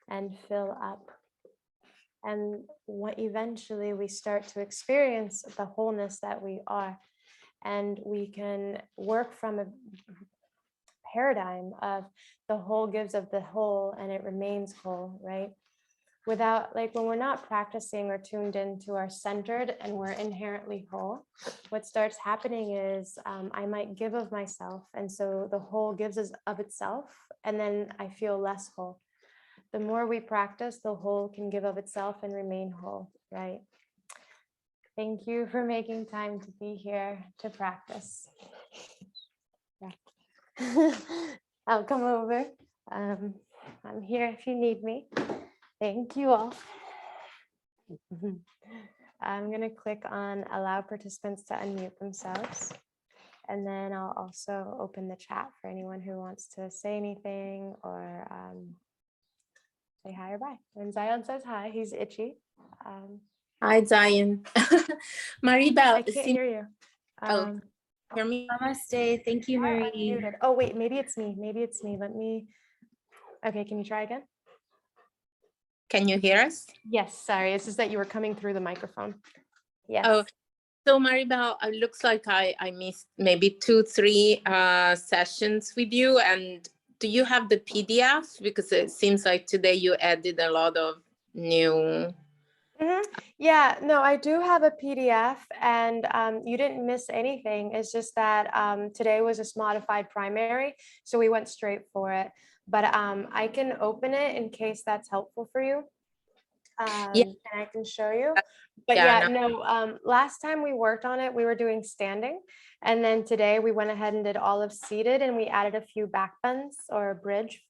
and fill up. And what eventually we start to experience the wholeness that we are. And we can work from a paradigm of the whole gives of the whole and it remains whole, right? Without, like, when we're not practicing or tuned into our centered and we're inherently whole, what starts happening is I might give of myself. And so the whole gives of itself, and then I feel less whole. The more we practice, the whole can give of itself and remain whole, right? Thank you for making time to be here to practice. Yeah. I'll come over. I'm here if you need me. Thank you all. I'm going to click on allow participants to unmute themselves. And then I'll also open the chat for anyone who wants to say anything or say hi or bye. And Zion says hi. He's itchy. Hi, Zion. Maribel. I can't hear you. Hear me? Namaste. Thank you, Marie. Oh, wait, maybe it's me. Let me. Okay, can you try again? Can you hear us? Yes, sorry. It's just that you were coming through the microphone. Yes. Oh, so Maribel, it looks like I missed maybe 2-3 sessions with you. And do you have the PDF? Because it seems like today you added a lot of new. Yeah, no, I do have a PDF, and you didn't miss anything. It's just that today was a modified primary, so we went straight for it. But I can open it in case that's helpful for you. Yeah. And I can show you. But Yeah, last time we worked on it, we were doing standing. And then today we went ahead and did all of seated, and we added a few back bends or a bridge.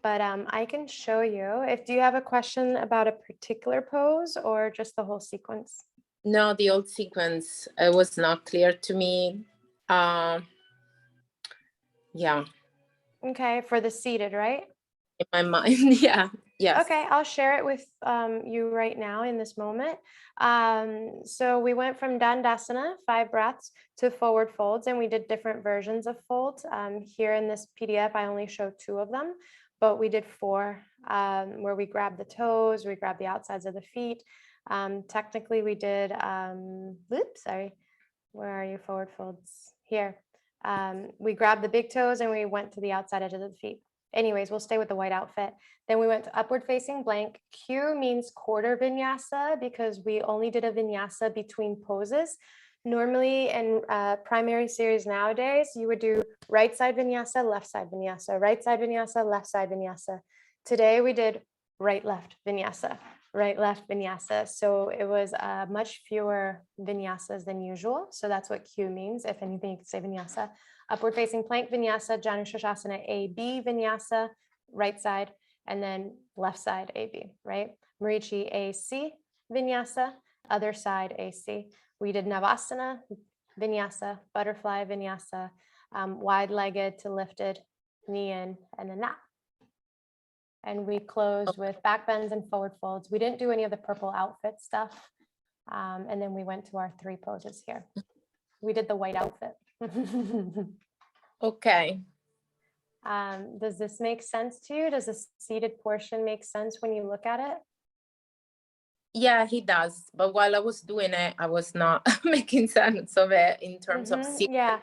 But I can show you. Do you have a question about a particular pose or just the whole sequence? No, the old sequence was not clear to me. Yeah. Okay, for the seated, right? In my mind, yeah. Yes. Okay, I'll share it with you right now in this moment. So we went from Dandasana, 5 breaths, to forward folds, and we did different versions of folds. Here in this PDF, I only show 2 of them, but we did 4 where we grabbed the toes, we grabbed the outsides of the feet. Technically, we did, where are you, forward folds? Here. We grabbed the big toes and we went to the outside edge of the feet. Anyways, we'll stay with the white outfit. Then we went to upward facing blank. Q means quarter vinyasa because we only did a vinyasa between poses. Normally in primary series nowadays, you would do right side vinyasa, left side vinyasa, right side vinyasa, left side vinyasa. Today we did right, left vinyasa, right, left vinyasa. So it was much fewer vinyasas than usual. So that's what Q means. If anything, you could say vinyasa. Upward facing plank vinyasa, Janushasana AB vinyasa, right side, and then left side AB, right? Marichi AC vinyasa, other side AC. We did Navasana vinyasa, butterfly vinyasa, wide-legged to lifted, knee in, and then that. And we closed with back bends and forward folds. We didn't do any of the purple outfit stuff. And then we went to our 3 poses here. We did the white outfit. Okay. Does this make sense to you? Does the seated portion make sense when you look at it? Yeah, he does. But while I was doing it, I was not making sense of it in terms of Yeah.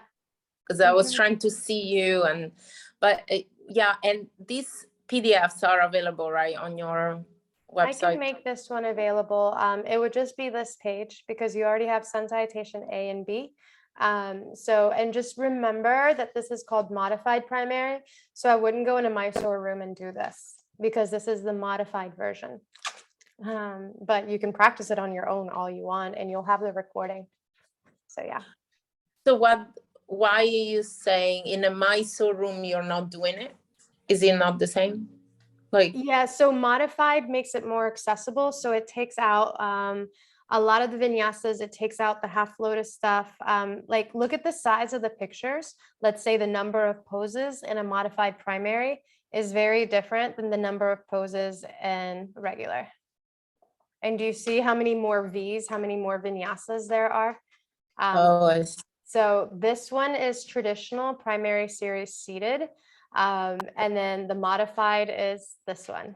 because I was trying to see you yeah, and these PDFs are available, right, on your website? I can make this one available. It would just be this page because you already have Salutation A and B. And just remember that this is called modified primary. So I wouldn't go in a Mysore room and do this because this is the modified version. But you can practice it on your own all you want and you'll have the recording. So yeah. So why are you saying in a Mysore room you're not doing it? Is it not the same? Yeah, so modified makes it more accessible. So it takes out a lot of the vinyasas. It takes out the half lotus stuff. Like look at the size of the pictures. Let's say the number of poses in a modified primary is very different than the number of poses in regular. And do you see how many more V's, how many more vinyasas there are? I see. So this one is traditional primary series seated. And then the modified is this one.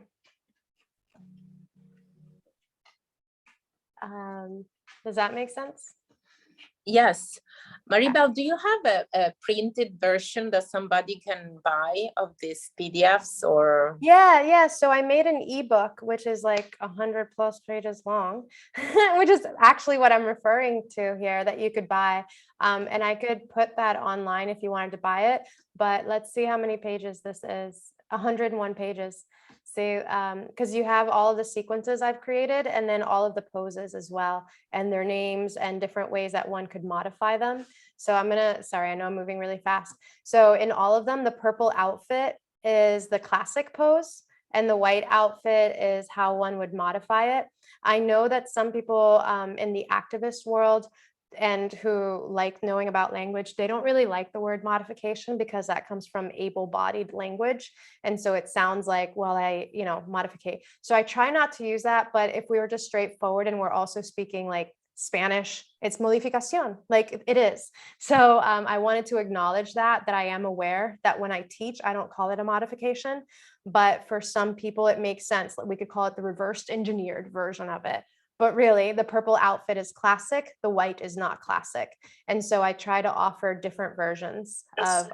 Does that make sense? Yes. Maribel, do you have a printed version that somebody can buy of these PDFs or? Yeah. So I made an ebook, which is like 100+ pages long, which is actually what I'm referring to here that you could buy. And I could put that online if you wanted to buy it, but let's see how many pages this is. 101 pages. See, because you have all of the sequences I've created and then all of the poses as well and their names and different ways that one could modify them. So sorry, I know I'm moving really fast. So in all of them, the purple outfit is the classic pose and the white outfit is how one would modify it. I know that some people in the activist world and who like knowing about language, they don't really like the word modification because that comes from able-bodied language. And so it sounds like, well, modificate. So I try not to use that, but if we were just straightforward and we're also speaking like Spanish, it's modificación, like it is. So I wanted to acknowledge that I am aware that when I teach, I don't call it a modification, but for some people it makes sense. We could call it the reversed engineered version of it. But really, the purple outfit is classic, the white is not classic. And so I try to offer different versions of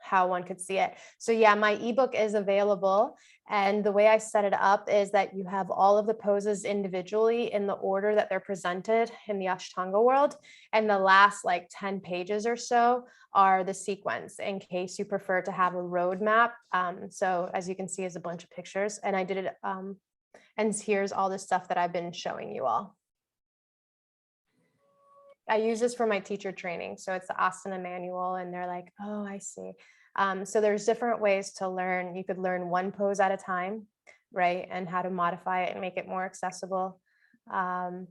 how one could see it. So yeah, my ebook is available. And the way I set it up is that you have all of the poses individually in the order that they're presented in the Ashtanga world. And the last like 10 pages or so are the sequence in case you prefer to have a roadmap. So as you can see is a bunch of pictures and I did it and here's all the stuff that I've been showing you all. I use this for my teacher training. So it's the Asana manual and they're like, oh, I see. So there's different ways to learn. You could learn one pose at a time, right? And how to modify it and make it more accessible. Yeah.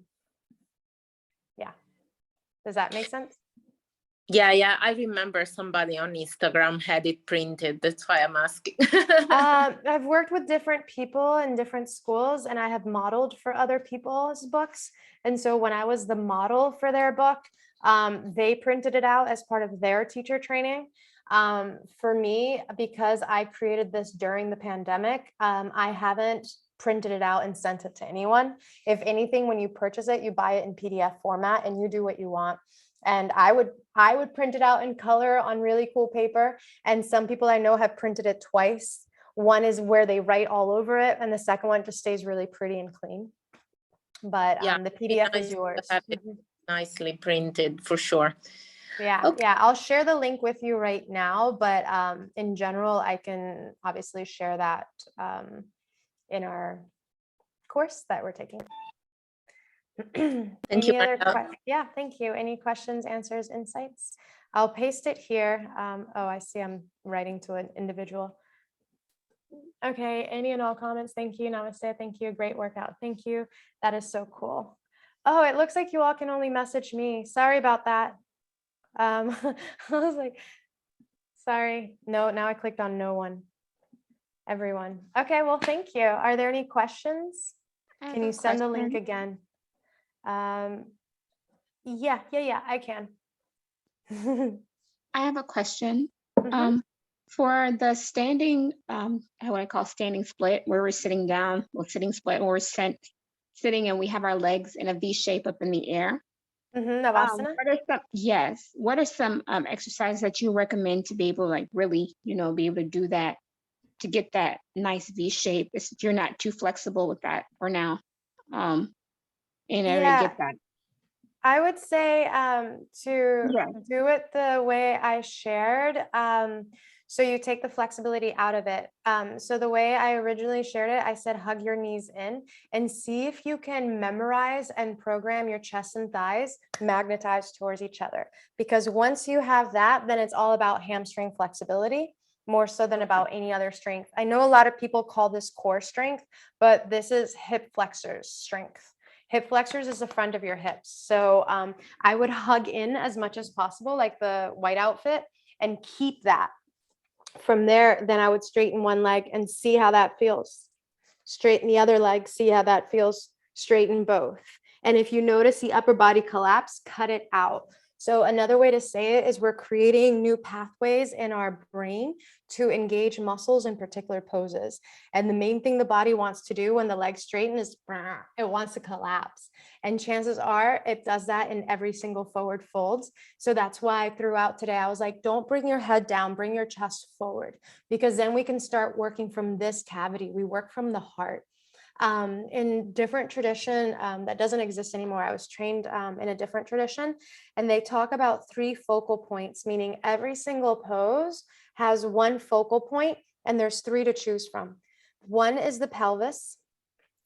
Does that make sense? Yeah. I remember somebody on Instagram had it printed. That's why I'm asking. I've worked with different people in different schools and I have modeled for other people's books. And so when I was the model for their book, they printed it out as part of their teacher training. For me, because I created this during the pandemic, I haven't printed it out and sent it to anyone. If anything, when you purchase it, you buy it in PDF format and you do what you want. And I would print it out in color on really cool paper. And some people I know have printed it twice. One is where they write all over it. And the second one just stays really pretty and clean. But yeah, the PDF is yours. Nicely printed for sure. Yeah. Okay. Yeah. I'll share the link with you right now. But in general, I can obviously share that in our course that we're taking. Thank you. Yeah, thank you. Any questions, answers, insights? I'll paste it here. Oh, I see I'm writing to an individual. Okay, any and all comments? Thank you. Namaste. Thank you. Great workout. Thank you. That is so cool. Oh, it looks like you all can only message me. Sorry about that. I was like, sorry. No, now I clicked on no one. Everyone. Okay, well, thank you. Are there any questions? Can you send the link again? Yeah, I can. I have a question. For the standing, what I call standing split, where we're sitting down, sitting split, or we're sitting and we have our legs in a V shape up in the air. Navasana. What are some exercises that you recommend to be able to like really, be able to do that, to get that nice V shape if you're not too flexible with that for now, in order to get that? I would say to do it the way I shared. So you take the flexibility out of it. So the way I originally shared it, I said hug your knees in and see if you can memorize and program your chest and thighs magnetized towards each other. Because once you have that, then it's all about hamstring flexibility, more so than about any other strength. I know a lot of people call this core strength, but this is hip flexors strength. Hip flexors is the front of your hips. So I would hug in as much as possible, like the white outfit, and keep that. From there, then I would straighten one leg and see how that feels. Straighten the other leg, see how that feels. Straighten both. And if you notice the upper body collapse, cut it out. So another way to say it is we're creating new pathways in our brain to engage muscles in particular poses. And the main thing the body wants to do when the legs straighten is it wants to collapse. And chances are it does that in every single forward folds. So that's why throughout today, I was like, don't bring your head down, bring your chest forward, because then we can start working from this cavity. We work from the heart. In different tradition that doesn't exist anymore. I was trained in a different tradition, and they talk about 3 focal points, meaning every single pose has 1 focal point, and there's 3 to choose from. 1 is the pelvis,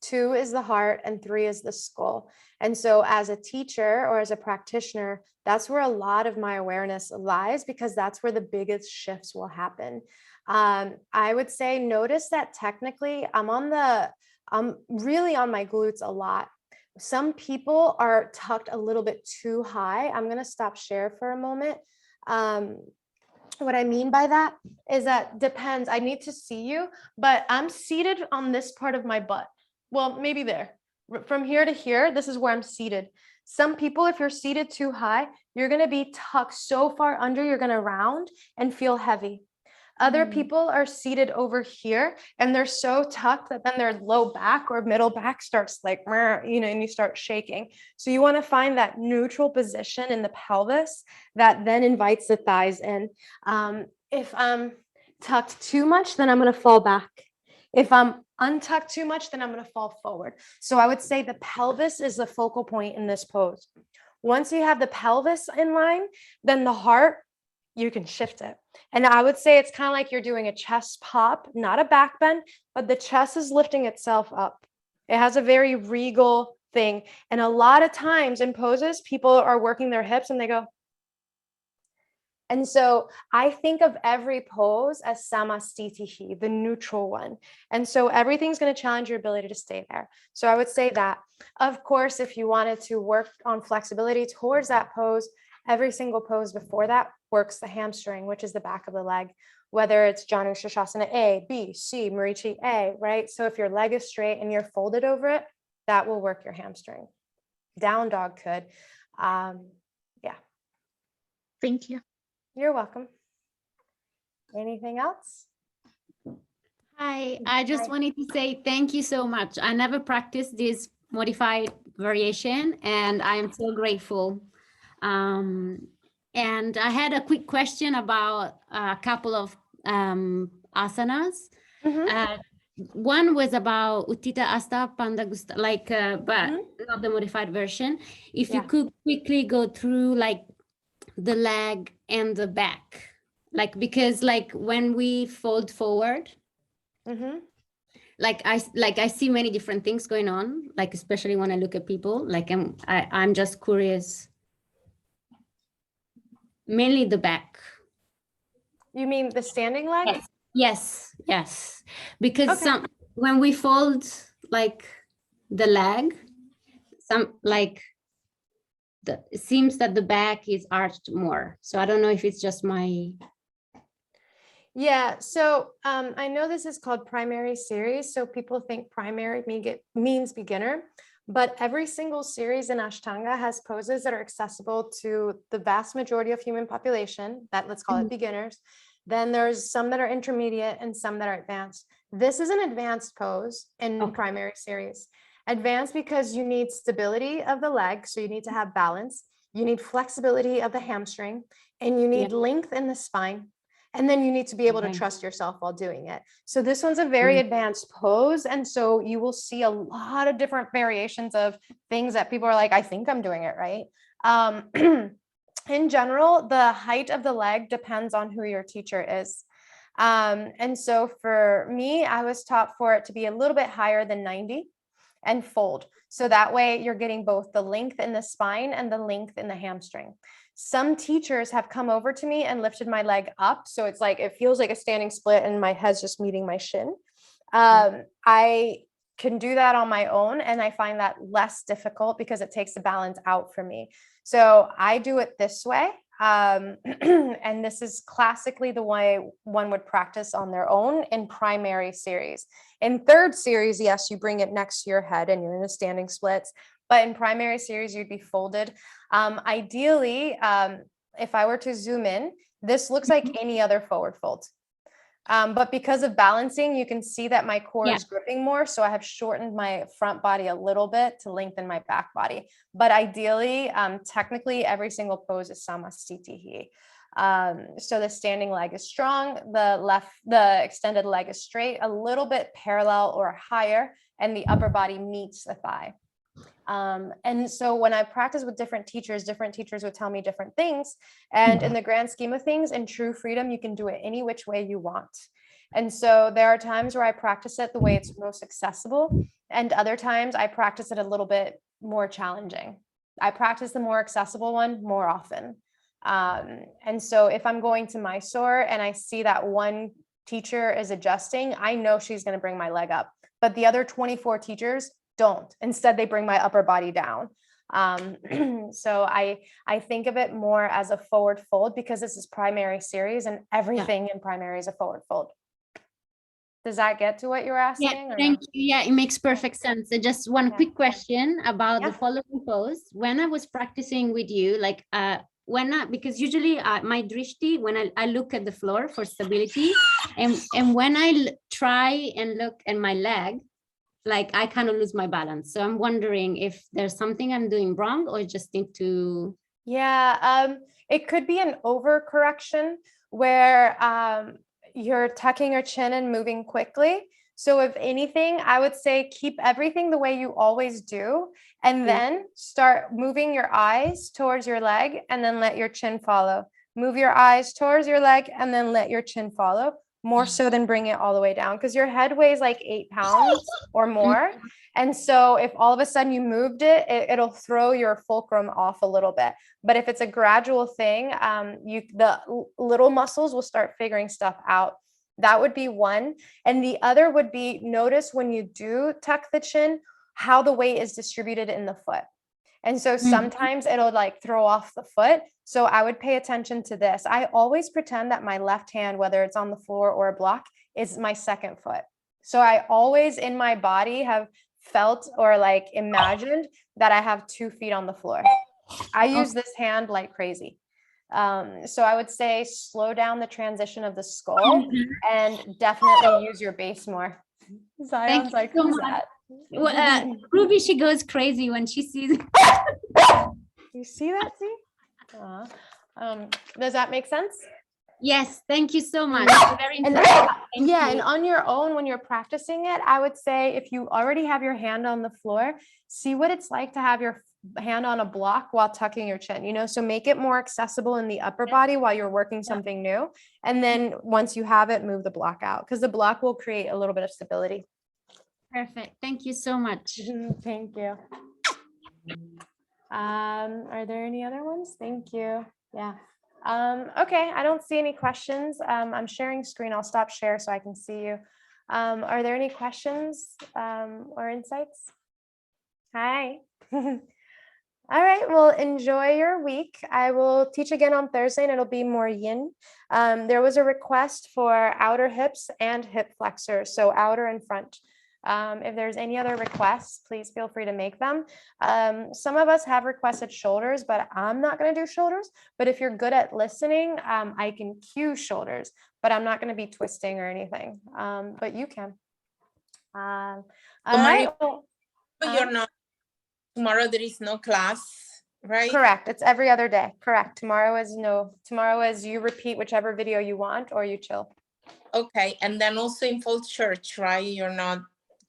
2 is the heart, and 3 is the skull. And so as a teacher or as a practitioner, that's where a lot of my awareness lies, because that's where the biggest shifts will happen. I would say notice that technically I'm really on my glutes a lot. Some people are tucked a little bit too high. I'm going to stop share for a moment. What I mean by that is that depends. I need to see you, but I'm seated on this part of my butt. Well, maybe there. From here to here, this is where I'm seated. Some people, if you're seated too high, you're going to be tucked so far under, you're going to round and feel heavy. Other people are seated over here and they're so tucked that then their low back or middle back starts like, and you start shaking. So you want to find that neutral position in the pelvis that then invites the thighs in. If I'm tucked too much, then I'm going to fall back. If I'm untucked too much, then I'm going to fall forward. So I would say the pelvis is the focal point in this pose. Once you have the pelvis in line, then the heart, you can shift it. And I would say it's kind of like you're doing a chest pop, not a back bend, but the chest is lifting itself up. It has a very regal thing. And a lot of times in poses, people are working their hips and they go. And so I think of every pose as samastitihi, the neutral one. And so everything's going to challenge your ability to stay there. So I would say that. Of course, if you wanted to work on flexibility towards that pose, every single pose before that works the hamstring, which is the back of the leg, whether it's Janu Shasana A, B, C, Marichi A, right? So if your leg is straight and you're folded over it, that will work your hamstring. Down dog could. Yeah. Thank you. You're welcome. Anything else? Hi, I just wanted to say thank you so much. I never practiced this modified variation, and I am so grateful. And I had a quick question about a couple of asanas. One was about Uttita Asta Pandagusta, but not the modified version. If you could quickly go through like the leg and the back, because when we fold forward, I see many different things going on, especially when I look at people, I'm just curious. Mainly the back. You mean the standing leg? Yes. Because when we fold the leg, it seems that the back is arched more. So I don't know if it's just my. Yeah, so I know this is called primary series. So people think primary means beginner, but every single series in Ashtanga has poses that are accessible to the vast majority of human population, that let's call it beginners. Then there's some that are intermediate and some that are advanced. This is an advanced pose in primary series. Advanced because you need stability of the leg, so you need to have balance. You need flexibility of the hamstring, and you need length in the spine. And then you need to be able to trust yourself while doing it. So this one's a very advanced pose. And so you will see a lot of different variations of things that people are like, I think I'm doing it right. In general, the height of the leg depends on who your teacher is. And so for me, I was taught for it to be a little bit higher than 90 and fold. So that way you're getting both the length in the spine and the length in the hamstring. Some teachers have come over to me and lifted my leg up. So it's like, it feels like a standing split and my head's just meeting my shin. I can do that on my own. And I find that less difficult because it takes the balance out for me. So I do it this way. And this is classically the way one would practice on their own in primary series. In third series, yes, you bring it next to your head and you're in a standing splits. But in primary series, you'd be folded. Ideally, if I were to zoom in, this looks like any other forward fold. But because of balancing, you can see that my core is gripping more. So I have shortened my front body a little bit to lengthen my back body. But ideally, technically, every single pose is samasthiti. So the standing leg is strong, the extended leg is straight, a little bit parallel or higher, and the upper body meets the thigh. And so when I practice with different teachers would tell me different things. And in the grand scheme of things, in true freedom, you can do it any which way you want. And so there are times where I practice it the way it's most accessible. And other times I practice it a little bit more challenging. I practice the more accessible one more often. And so if I'm going to Mysore and I see that one teacher is adjusting, I know she's going to bring my leg up, but the other 24 teachers don't. Instead, they bring my upper body down. So I think of it more as a forward fold because this is primary series and everything in primary is a forward fold. Does that get to what you were asking? Yeah, thank you. Yeah, it makes perfect sense. So just one quick question about the following pose. When I was practicing with you, like because usually my drishti, when I look at the floor for stability, and when I try and look at my leg, like I kind of lose my balance. So I'm wondering if there's something I'm doing wrong or just need to. Yeah, it could be an overcorrection where you're tucking your chin and moving quickly. So if anything, I would say keep everything the way you always do, and then start moving your eyes towards your leg and then let your chin follow. Move your eyes towards your leg and then let your chin follow. More so than bring it all the way down, because your head weighs like 8 pounds or more. And so if all of a sudden you moved it, it'll throw your fulcrum off a little bit. But if it's a gradual thing, the little muscles will start figuring stuff out. That would be one. And the other would be, notice when you do tuck the chin, how the weight is distributed in the foot. And so sometimes it'll like throw off the foot. So I would pay attention to this. I always pretend that my left hand, whether it's on the floor or a block, is my second foot. So I always in my body have felt or like imagined that I have 2 feet on the floor. I use this hand like crazy. So I would say slow down the transition of the skull and definitely use your base more. Zion's like, who's that? Ruby, she goes crazy when she sees it. You see that, see? Does that make sense? Yes, thank you so much. Very and on your own, when you're practicing it, I would say if you already have your hand on the floor, see what it's like to have your hand on a block while tucking your chin, so make it more accessible in the upper body while you're working something new. And then once you have it, move the block out, because the block will create a little bit of stability. Perfect. Thank you so much. Thank you. Are there any other ones? Thank you. Yeah. Okay, I don't see any questions. I'm sharing screen. I'll stop share so I can see you. Are there any questions or insights? Hi. All right, well, enjoy your week. I will teach again on Thursday and it'll be more yin. There was a request for outer hips and hip flexors, so outer and front. If there's any other requests, please feel free to make them. Some of us have requested shoulders, but I'm not going to do shoulders. But if you're good at listening, I can cue shoulders. but I'm not going to be twisting or anything. But you can. All Mari, right. Well, you're not, tomorrow there is no class, right? correct. It's every other day. Correct. Tomorrow is you repeat whichever video you want or you chill. Okay. And then also in Fall Church, right? You're not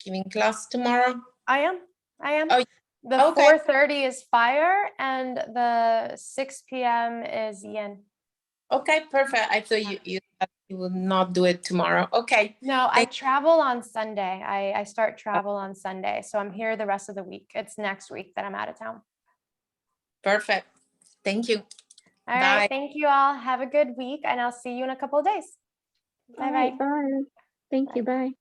giving class tomorrow? I am. Oh, The okay. 4:30 is fire and the 6 p.m. is yin. Okay, perfect. I thought you would not do it tomorrow. Okay. No, I travel on Sunday. I start travel on Sunday. So I'm here the rest of the week. It's next week that I'm out of town. Perfect. Thank you. All right. Thank you all. Have a good week and I'll see you in a couple of days. All Bye-bye. right, bye. Thank you. Bye.